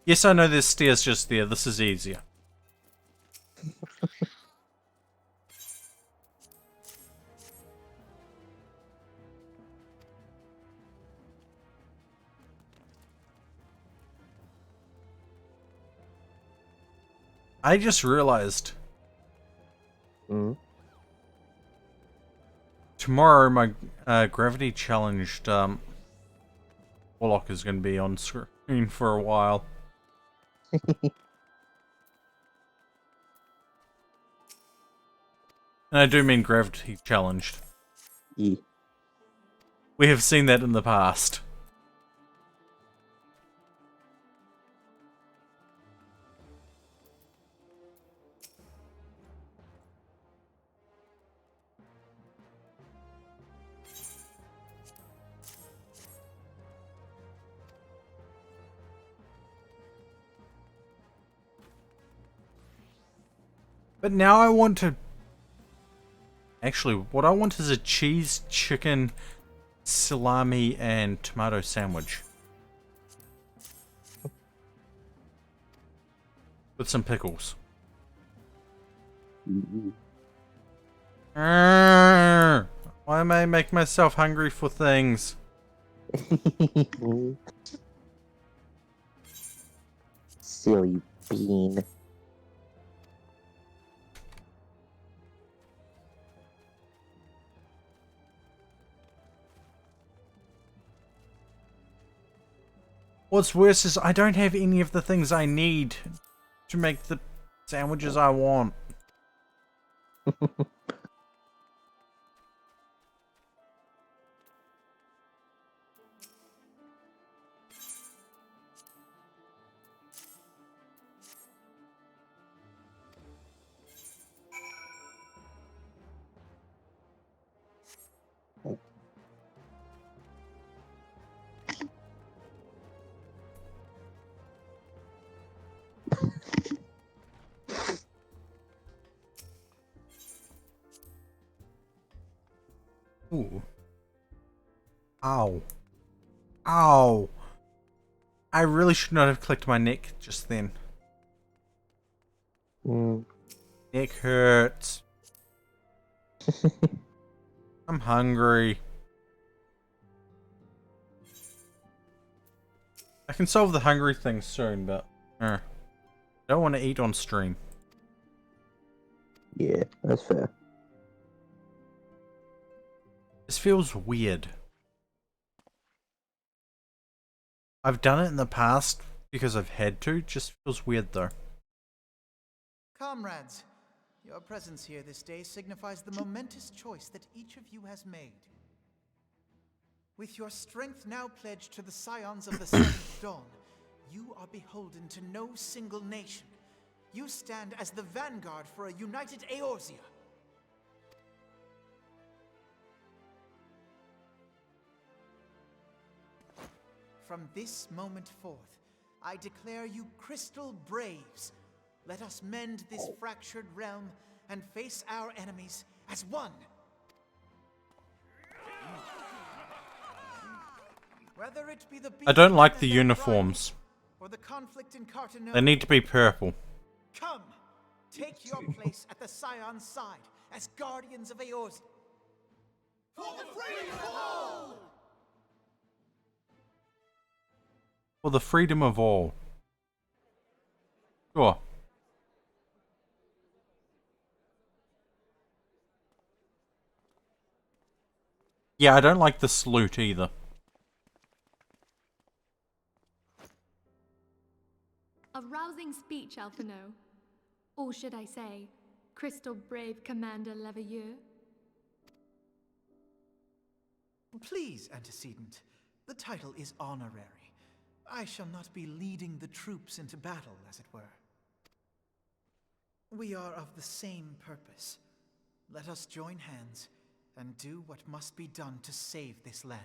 Yes, I know there's stairs just there. This is easier. I just realized. Tomorrow, my gravity challenged Warlock is going to be on screen for a while. And I do mean gravity challenged. Yeah. We have seen that in the past. But now I want to... Actually, what I want is a cheese, chicken, salami, and tomato sandwich. With some pickles. Why am I making myself hungry for things? Silly bean. What's worse is I don't have any of the things I need to make the sandwiches I want. Ooh. Ow. Ow. I really should not have clicked my neck just then. Neck hurts. I'm hungry. I can solve the hungry thing soon, but I don't want to eat on stream. Yeah, that's fair. This feels weird. I've done it in the past because I've had to. Just feels weird though. Comrades, your presence here this day signifies the momentous choice that each of you has made. With your strength now pledged to the scions of the seventh dawn, you are beholden to no single nation. You stand as the vanguard for a united Eorzea. From this moment forth, I declare you crystal braves. Let us mend this fractured realm and face our enemies as one. Whether it be the I don't like the uniforms. or the conflict in Cartano. They need to be purple. Come, take your place at the Scion's side as guardians of Eorzea. For the freedom of all! For the freedom of all. Sure. Yeah, I don't like the salute either. A rousing speech, Alphino. Or should I say, Crystal Brave Commander Leveilleur? Please, antecedent. The title is honorary. I shall not be leading the troops into battle, as it were. We are of the same purpose. Let us join hands and do what must be done to save this land.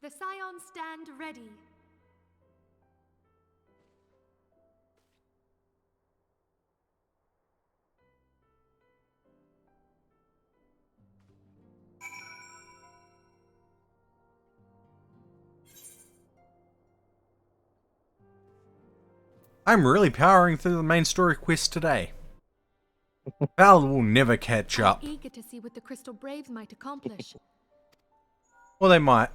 The Scions stand ready. I'm really powering through the main story quest today. Val will never catch up. I'm eager to see what the Crystal Braves might accomplish. Well, they might.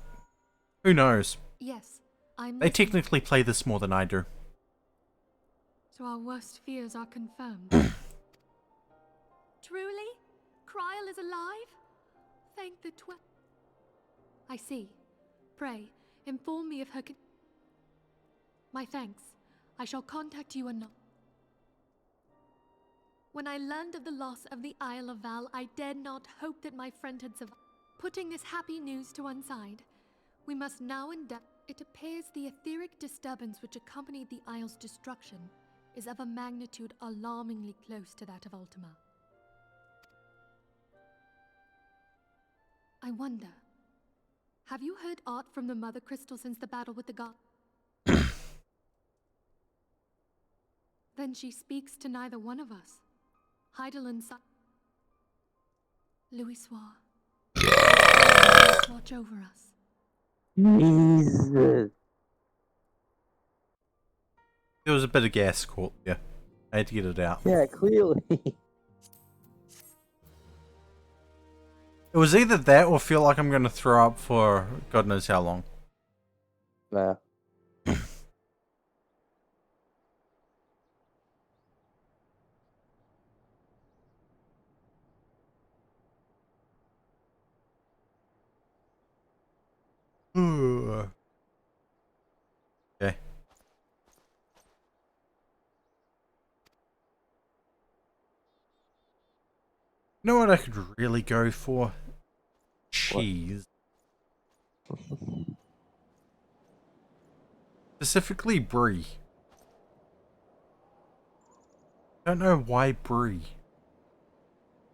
Who knows? Yes, I'm They listening. technically play this more than I do. So our worst fears are confirmed. Truly? Kryl is alive? Thank the I see. Pray, inform me of her My thanks. I shall contact you anon. When I learned of the loss of the Isle of Val, I dared not hope that my friend had survived. Putting this happy news to one side, we must now endeavor. It appears the etheric disturbance which accompanied the Isle's destruction is of a magnitude alarmingly close to that of Ultima. I wonder, have you heard aught from the Mother Crystal since the battle with the god? Then she speaks to neither one of us. Heidelin Louis Soir. Watch over us. Jesus. There was a bit of gas caught there. I had to get it out. Yeah, clearly. It was either that or feel like I'm going to throw up for God knows how long. Nah. Okay. You know what I could really go for? Cheese. Specifically brie. Don't know why brie.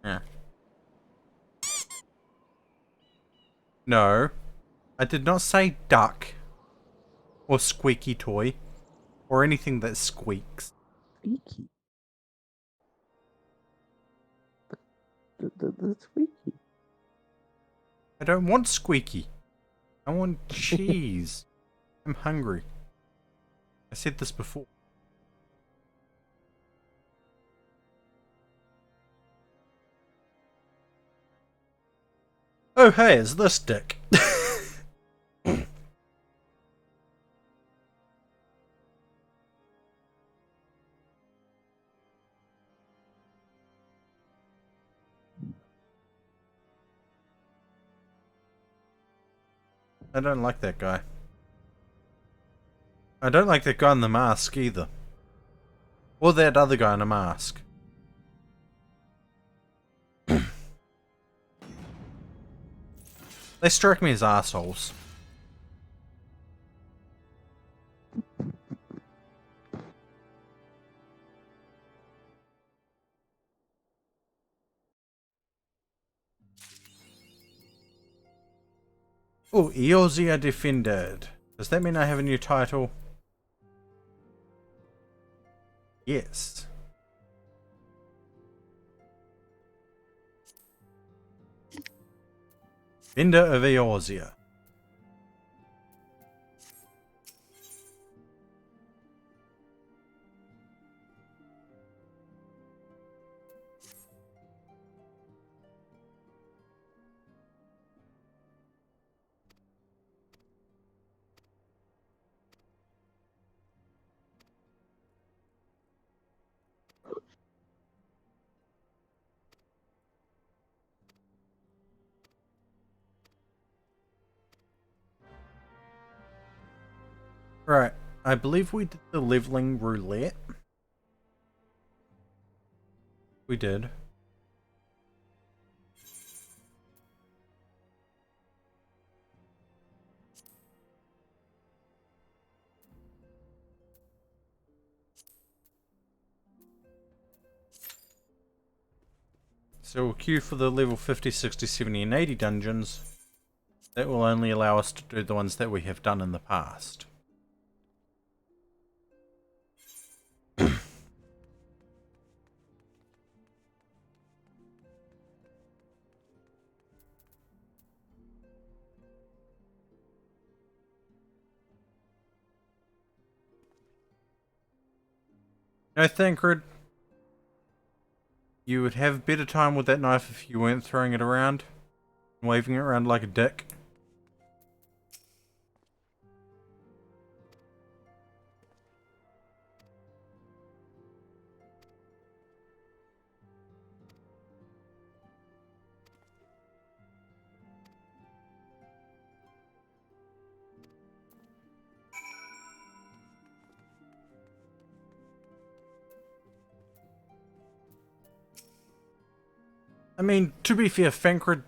Yeah. No. I did not say duck. Or squeaky toy. Or anything that squeaks. Squeaky. The squeaky. I don't want squeaky. I want cheese. I'm hungry. I said this before. Oh hey, it's this dick. I don't like that guy. I don't like that guy in the mask either. Or that other guy in a mask. They strike me as assholes. Oh, Eorzea defended. Does that mean I have a new title? Yes. Defender of Eorzea. Right, I believe we did the leveling roulette. We did. So we'll queue for the level 50, 60, 70 and 80 dungeons. That will only allow us to do the ones that we have done in the past. No, Thancred. You would have better time with that knife if you weren't throwing it around and waving it around like a dick. I mean, to be fair, Thancred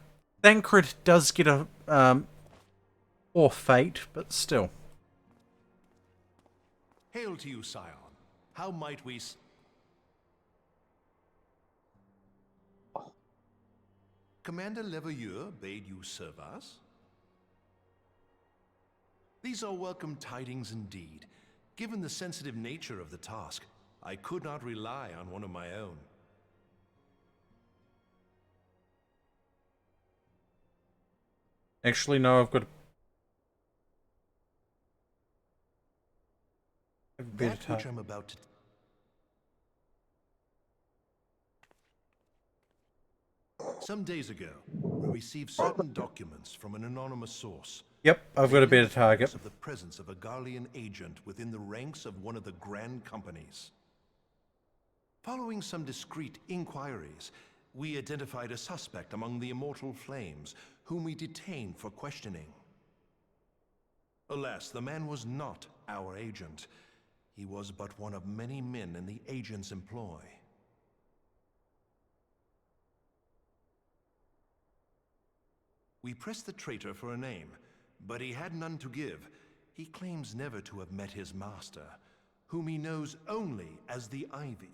does get a, or fate, but still. Hail to you, Scion. How might we... Commander Leveilleur bade you serve us? These are welcome tidings indeed. Given the sensitive nature of the task, I could not rely on one of my own. Actually, no, I've got a better That which time. I'm about to... Some days ago, we received certain documents from an anonymous source. Yep, I've got a better target. Of the presence of a Garlean agent within the ranks of one of the grand companies. Following some discreet inquiries, we identified a suspect among the Immortal Flames, whom we detained for questioning. Alas, the man was not our agent. He was but one of many men in the agent's employ. We pressed the traitor for a name, but he had none to give. He claims never to have met his master, whom he knows only as the Ivy.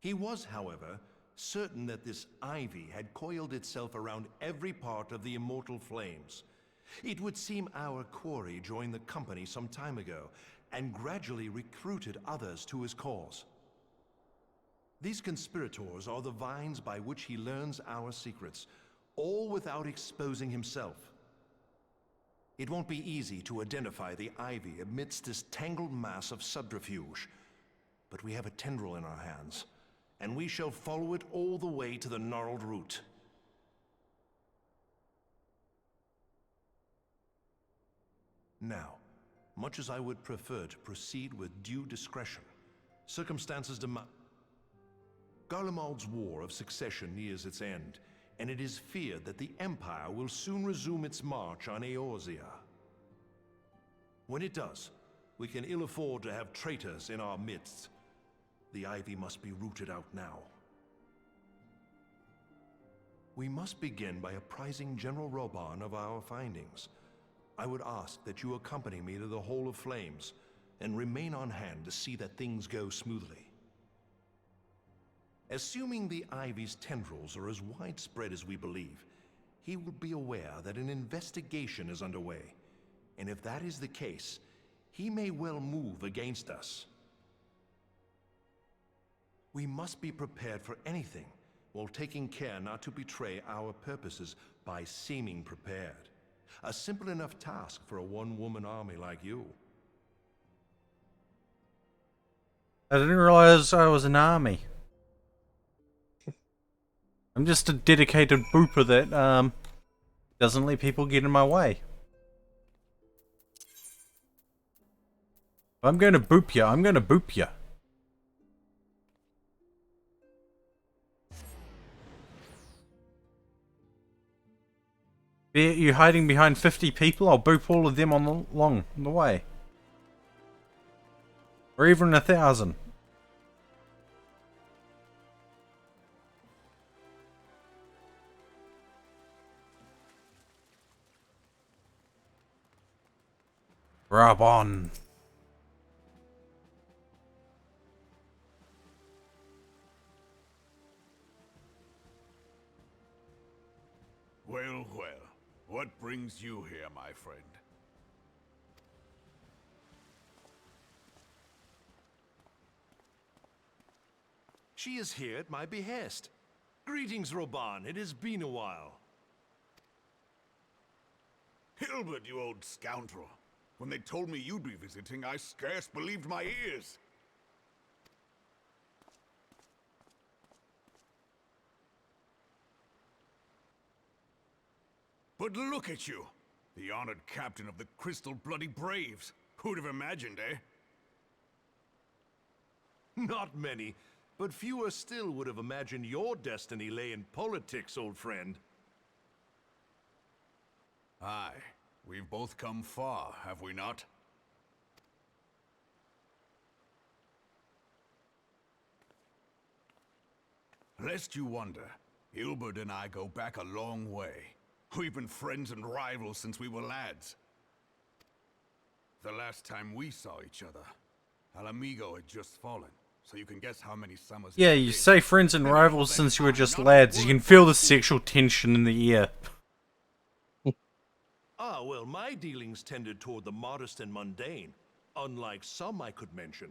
He was, however, certain that this Ivy had coiled itself around every part of the Immortal Flames. It would seem our quarry joined the company some time ago, and gradually recruited others to his cause. These conspirators are the vines by which he learns our secrets, all without exposing himself. It won't be easy to identify the Ivy amidst this tangled mass of subterfuge, but we have a tendril in our hands, and we shall follow it all the way to the gnarled root. Now, much as I would prefer to proceed with due discretion, circumstances demand... Garlemald's War of Succession nears its end, and it is feared that the Empire will soon resume its march on Eorzea. When it does, we can ill afford to have traitors in our midst. The Ivy must be rooted out now. We must begin by apprising General Roban of our findings. I would ask that you accompany me to the Hall of Flames, and remain on hand to see that things go smoothly. Assuming the Ivy's tendrils are as widespread as we believe, he will be aware that an investigation is underway, and if that is the case, he may well move against us. We must be prepared for anything, while taking care not to betray our purposes by seeming prepared. A simple enough task for a one-woman army like you. I didn't realize I was an army. I'm just a dedicated booper that doesn't let people get in my way. If I'm going to boop you, I'm going to boop you. Be you hiding behind 50 people? I'll boop all of them along the way. Or even 1,000. Grab on. Well, well. What brings you here, my friend? She is here at my behest. Greetings, Roban. It has been a while. Hilbert, you old scoundrel. When they told me you'd be visiting, I scarce believed my ears. But look at you! The honored captain of the Crystal Bloody Braves. Who'd have imagined, eh? Not many, but fewer still would have imagined your destiny lay in politics, old friend. Aye. We've both come far, have we not? Lest you wonder, Hilbert and I go back a long way. We've been friends and rivals since we were lads. The last time we saw each other, Alamigo had just fallen, so you can guess how many summers... Yeah, you say friends and rivals since you were just lads. You can feel the sexual tension in the air. Ah, well, my dealings tended toward the modest and mundane, unlike some I could mention.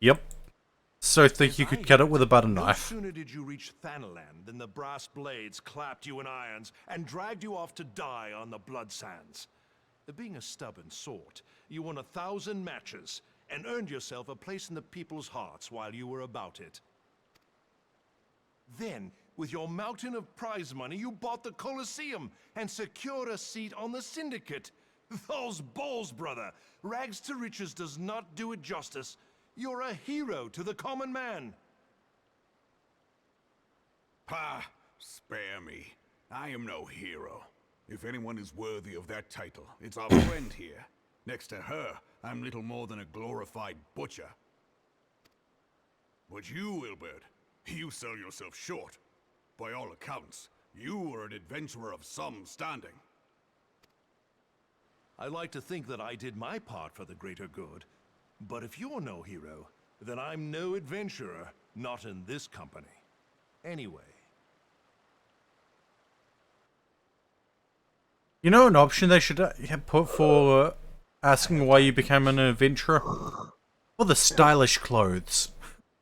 Yep. So thick you could cut it with a butter No knife. sooner did you reach Thanalan than the brass blades clapped you in irons and dragged you off to die on the blood sands. Being a stubborn sort, you won 1,000 matches and earned yourself a place in the people's hearts while you were about it. Then, with your mountain of prize money, you bought the Colosseum and secured a seat on the Syndicate. Those balls, brother! Rags to riches does not do it justice. You're a hero to the common man. Ha! Spare me. I am no hero. If anyone is worthy of that title, it's our friend here. Next to her, I'm little more than a glorified butcher. But you, Wilbert, you sell yourself short. By all accounts, you are an adventurer of some standing. I like to think that I did my part for the greater good. But if you're no hero, then I'm no adventurer, not in this company. Anyway. You know an option they should put for asking why you became an adventurer? For the stylish clothes.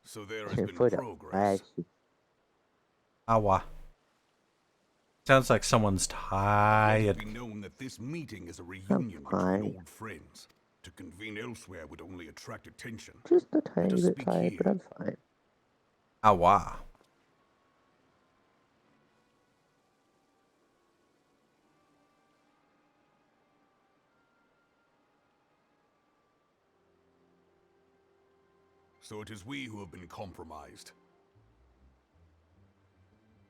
So there has been progress. Awa. Sounds like someone's Let tired. it be known that this meeting is a reunion between old friends. To convene elsewhere would only attract attention. Just a tiny us bit speak tired, here. but I'm fine. Awa. So it is we who have been compromised.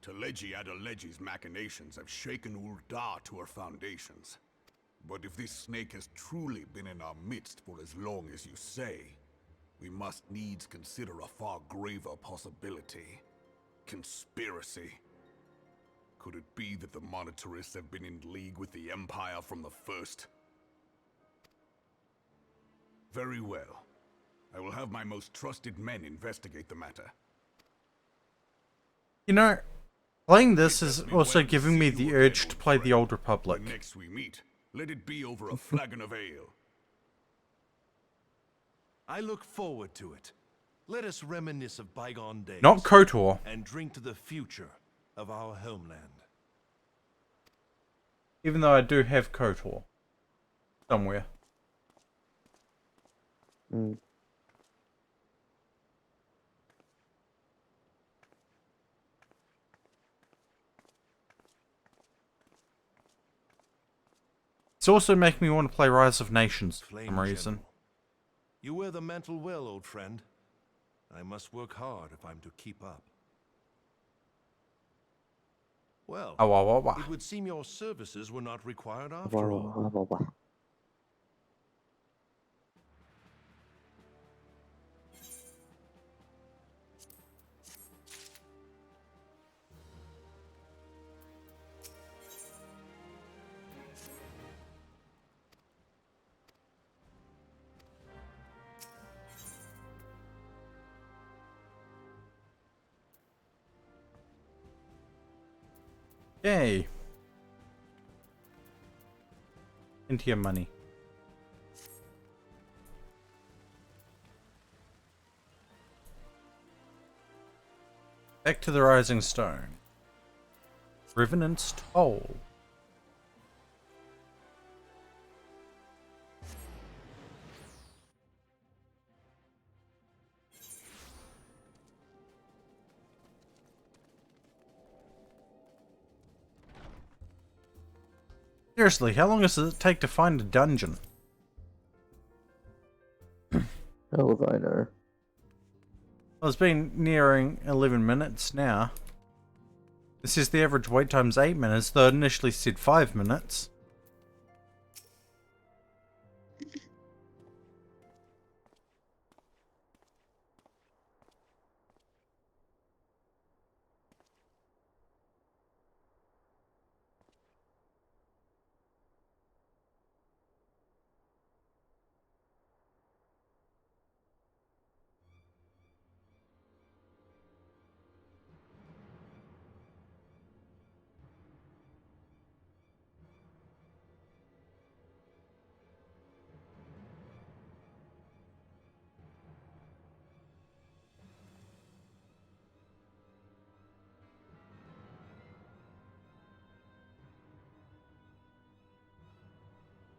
Teleji Adeleji's machinations have shaken Ul'dah to her foundations. But if this snake has truly been in our midst for as long as you say, we must needs consider a far graver possibility. Conspiracy. Could it be that the Monetarists have been in league with the Empire from the first? Very well. I will have my most trusted men investigate the matter. You know, playing this is also giving me the urge to play the Old Republic. When next we meet, let it be over a flagon of ale. I look forward to it. Let us reminisce of bygone days. Not KOTOR. And drink to the future of our homeland. Even though I do have KOTOR. Somewhere. It's also making me want to play Rise of Nations for some reason. General. You wear the mantle well, old friend. I must work hard if I'm to keep up. Well, Ah, wah, wah, wah. it would seem your services were not required after all. Yay. Into your money. Back to the Rising Stone. Revenant's Toll. Seriously, how long does it take to find a dungeon? Hell if I know. Well, it's been nearing 11 minutes now. This is the average wait time's 8 minutes, though it initially said 5 minutes.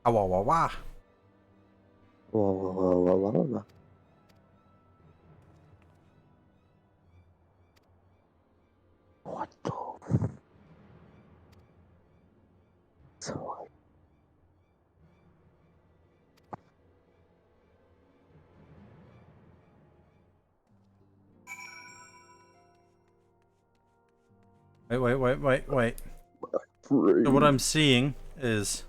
Ah, wah, wah, wah. Whoa, whoa, whoa, whoa, whoa, whoa. What the? So Wait. So what I'm seeing is,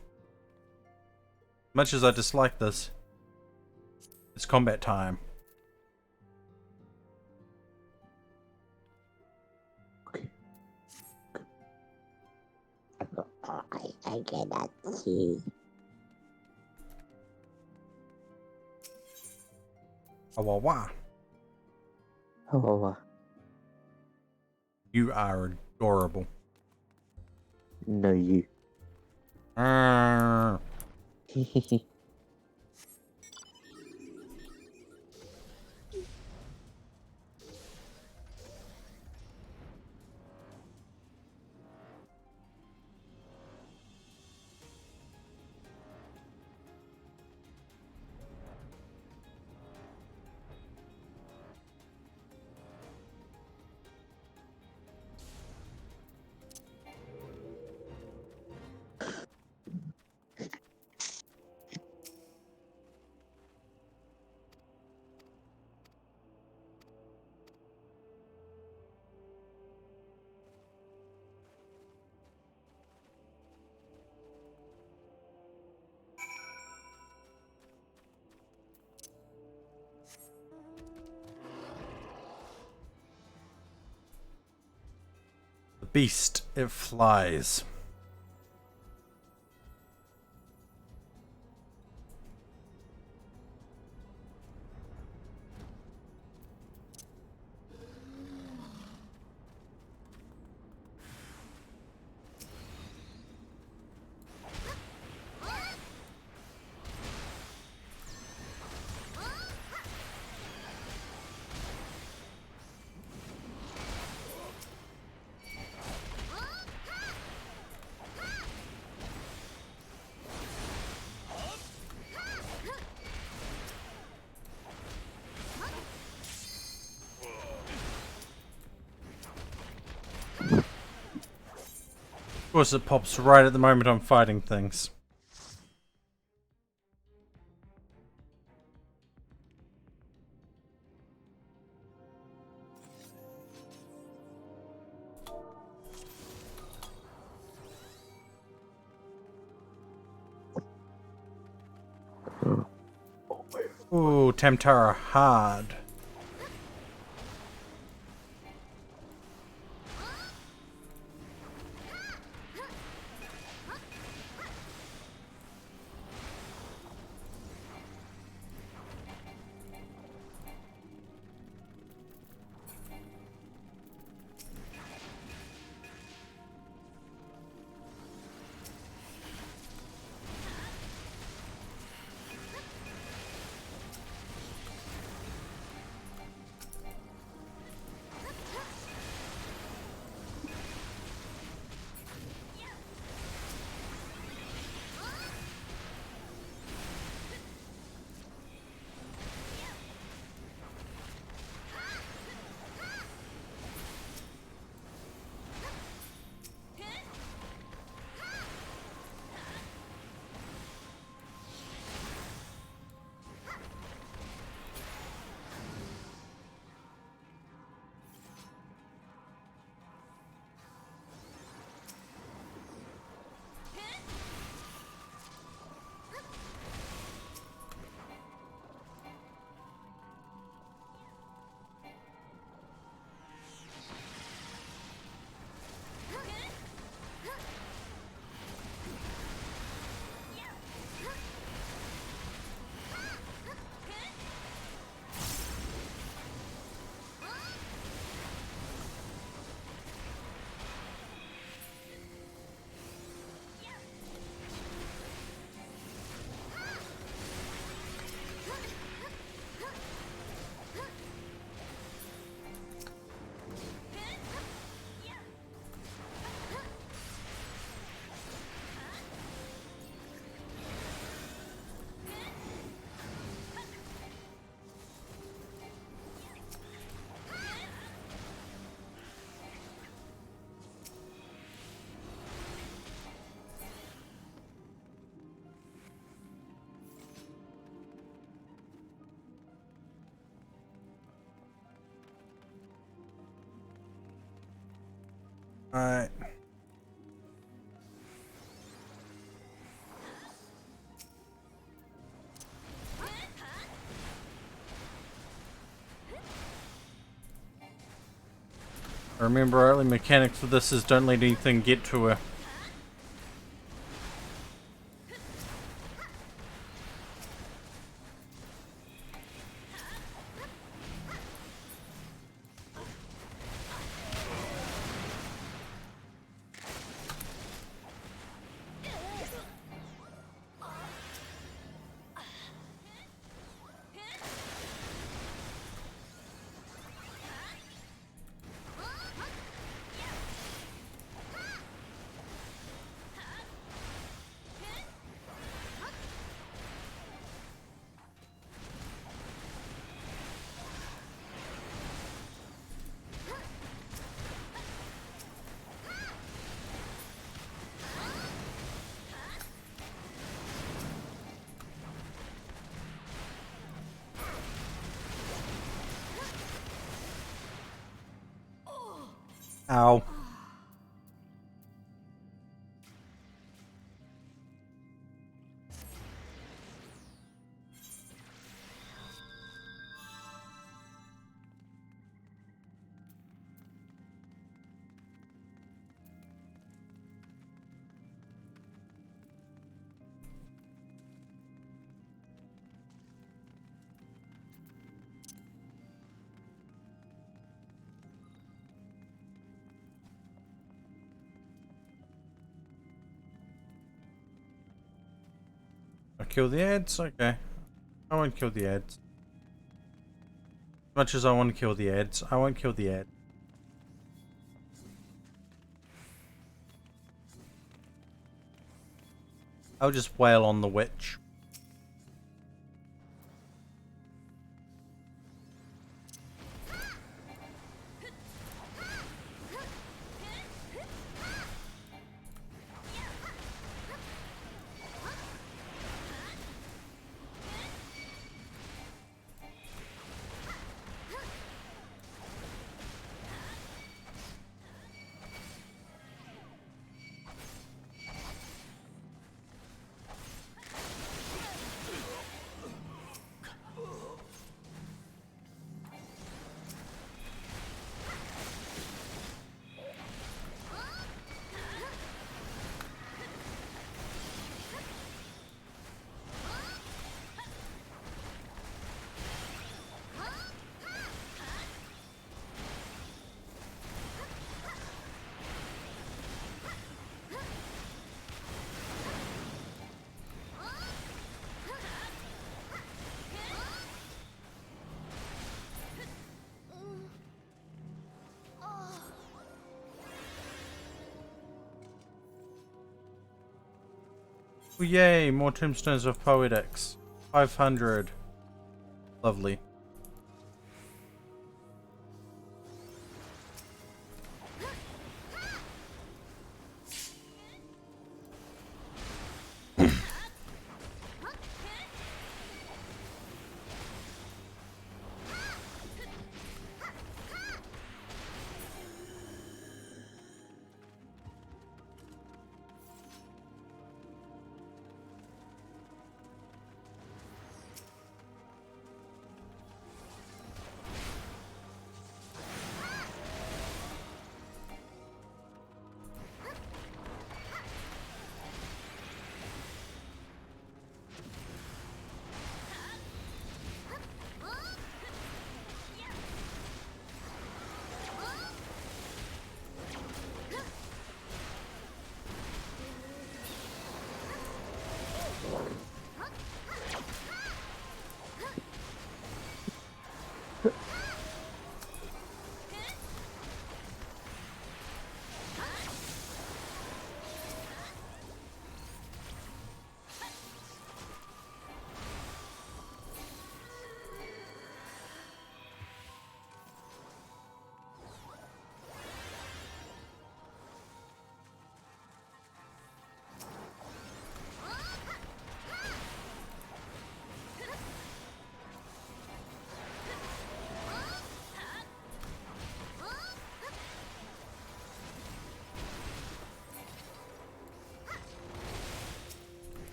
much as I dislike this, it's combat time. I cannot see. Ah, wah, wah. Oh, You are adorable. no, you. Arrgh. The beast, it flies. Of course, it pops right at the moment I'm fighting things. Ooh, Tamtara hard. Alright. Remember, early mechanics for this is don't let anything get to her. Ow. I'll kill the ads? Okay. I won't kill the ads. As much as I want to kill the ads, I won't kill the ads. I'll just wail on the witch. Oh, yay, more tombstones of poetics. 500. Lovely.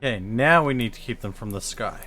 Okay, now we need to keep them from the sky.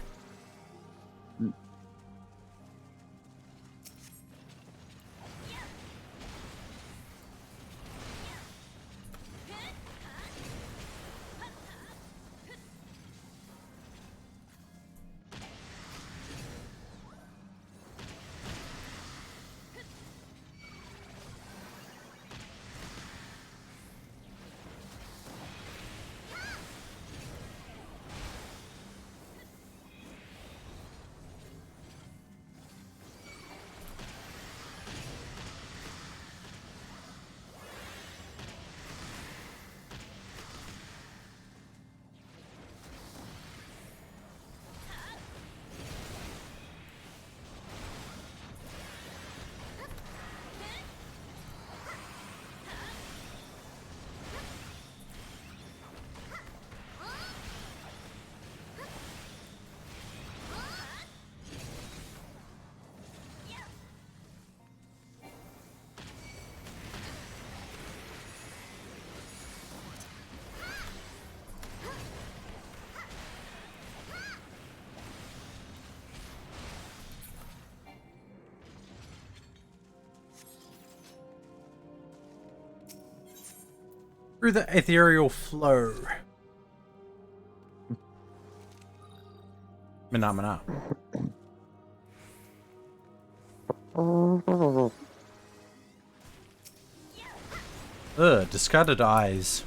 Through the ethereal flow. Mana. Ugh, discarded eyes.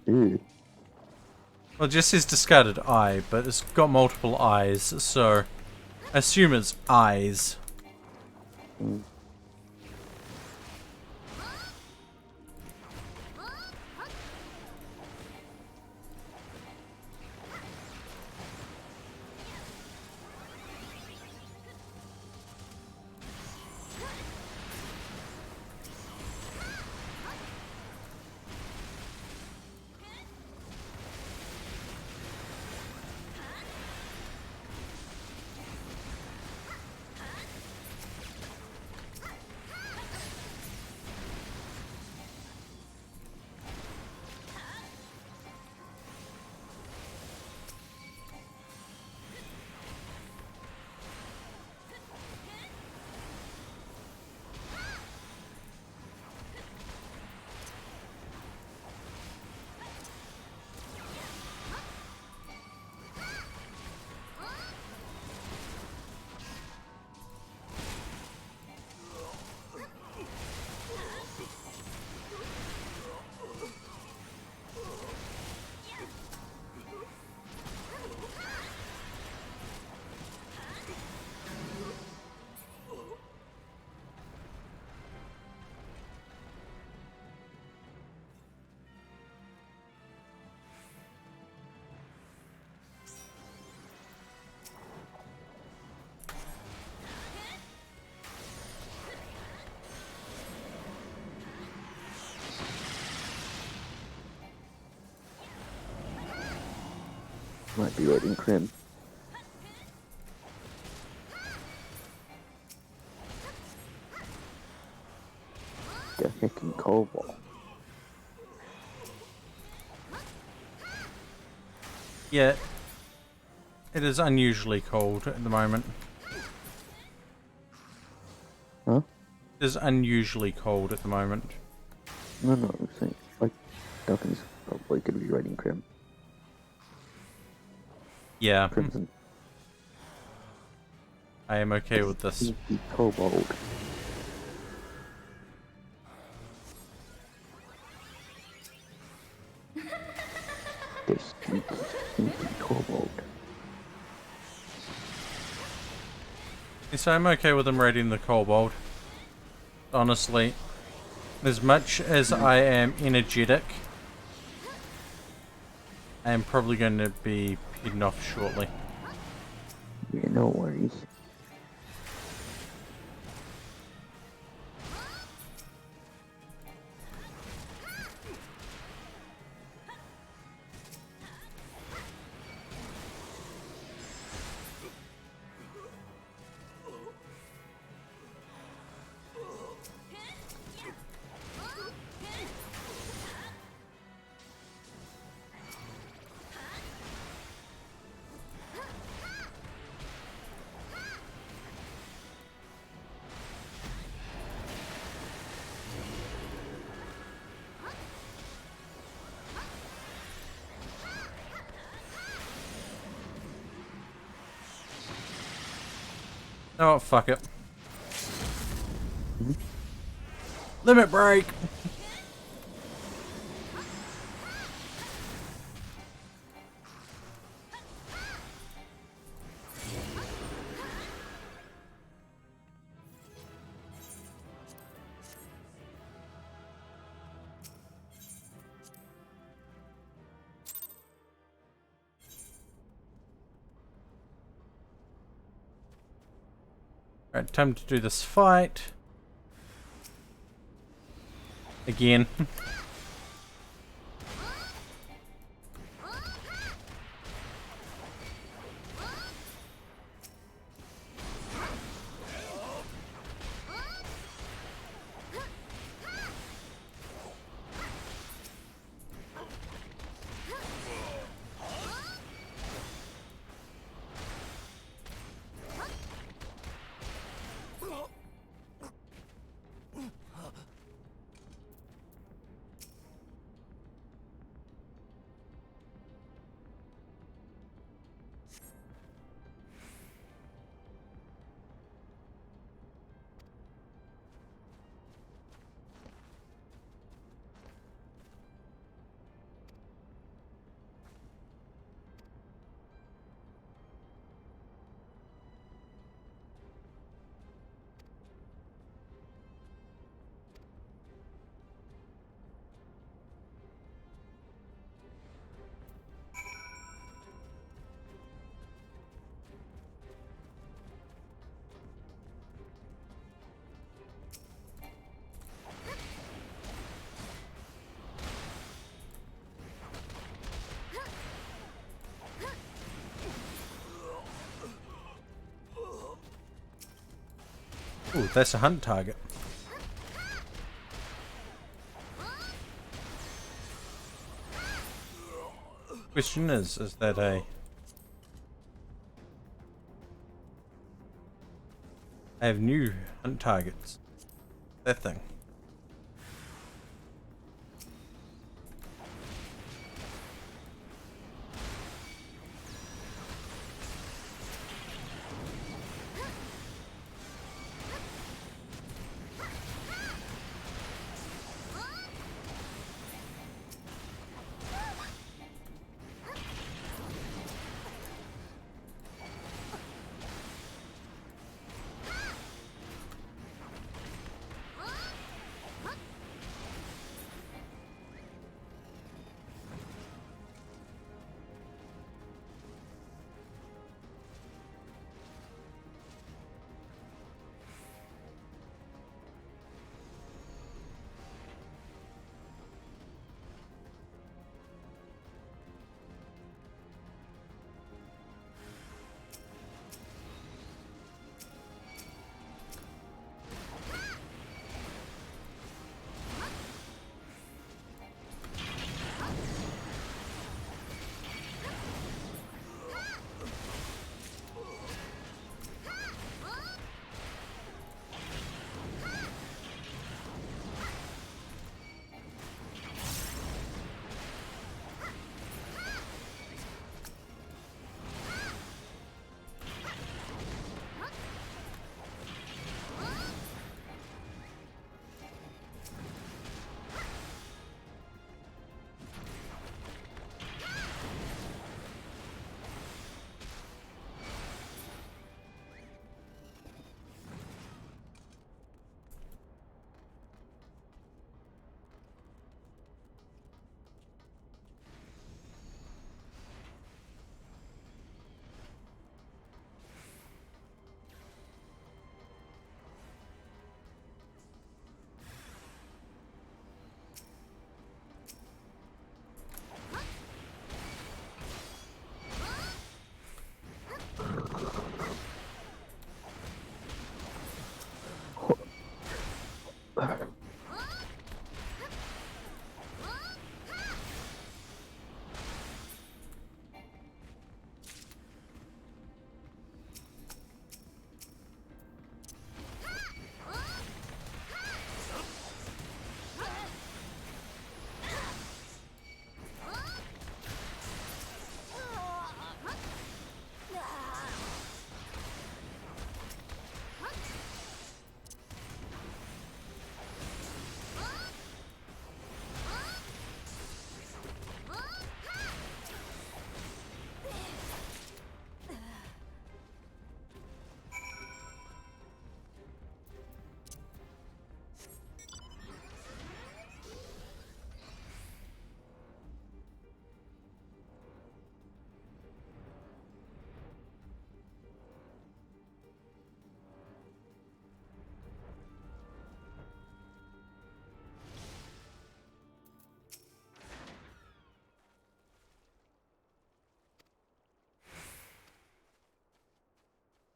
Ew. Well, it just says discarded eye, but it's got multiple eyes, so I assume it's eyes. Might be raiding Crim. The heckin' cobalt. Yeah, it is unusually cold at the moment. Huh? It is unusually cold at the moment. No, I'm saying, like, Duncan's probably gonna be raiding Crim. Yeah. Crimson. I am okay with this. The cobalt. This sneaky cobalt. So I'm okay with them raiding the kobold. Honestly. As much as I am energetic, I am probably going to be heading off shortly. Yeah, no worries. Oh, fuck it. Limit break! Alright, time to do this fight. Again. Ooh, that's a hunt target. Question is that a... I have new hunt targets. That thing.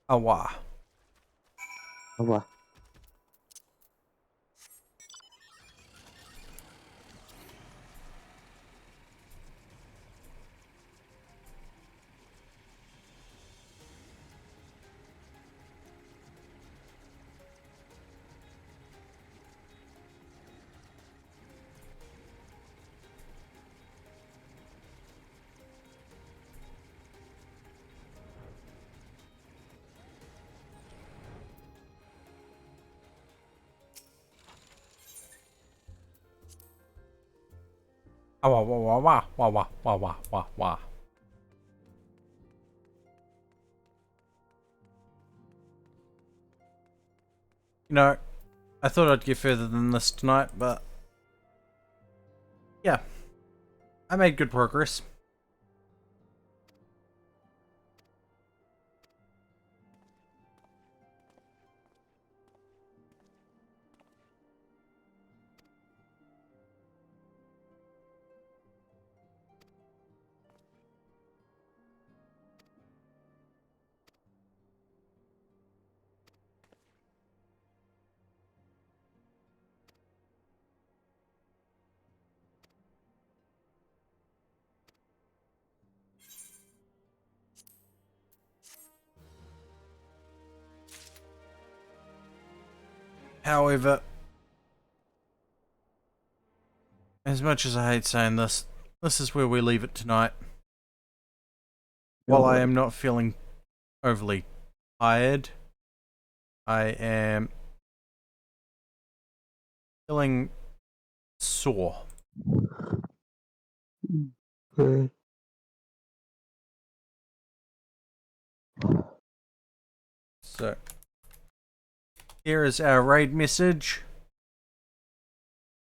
Awa. Awa. Awa, wa, wa, wa, wa, wa, wa, wa, wa, wa. You know, I thought I'd get further than this tonight, but yeah, I made good progress. However, as much as I hate saying this, this is where we leave it tonight. While I am not feeling overly tired, I am feeling sore. So, here is our raid message.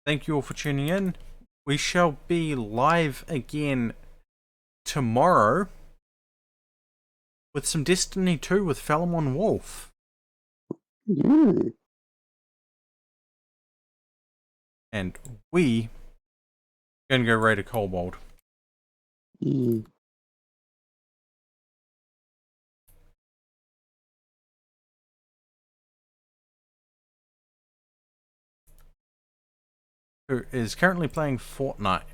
Thank you all for tuning in. We shall be live again tomorrow with some Destiny 2 with Phelamon Wolf. Yeah. And we gonna go raid a kobold. Yeah. Who is currently playing Fortnite.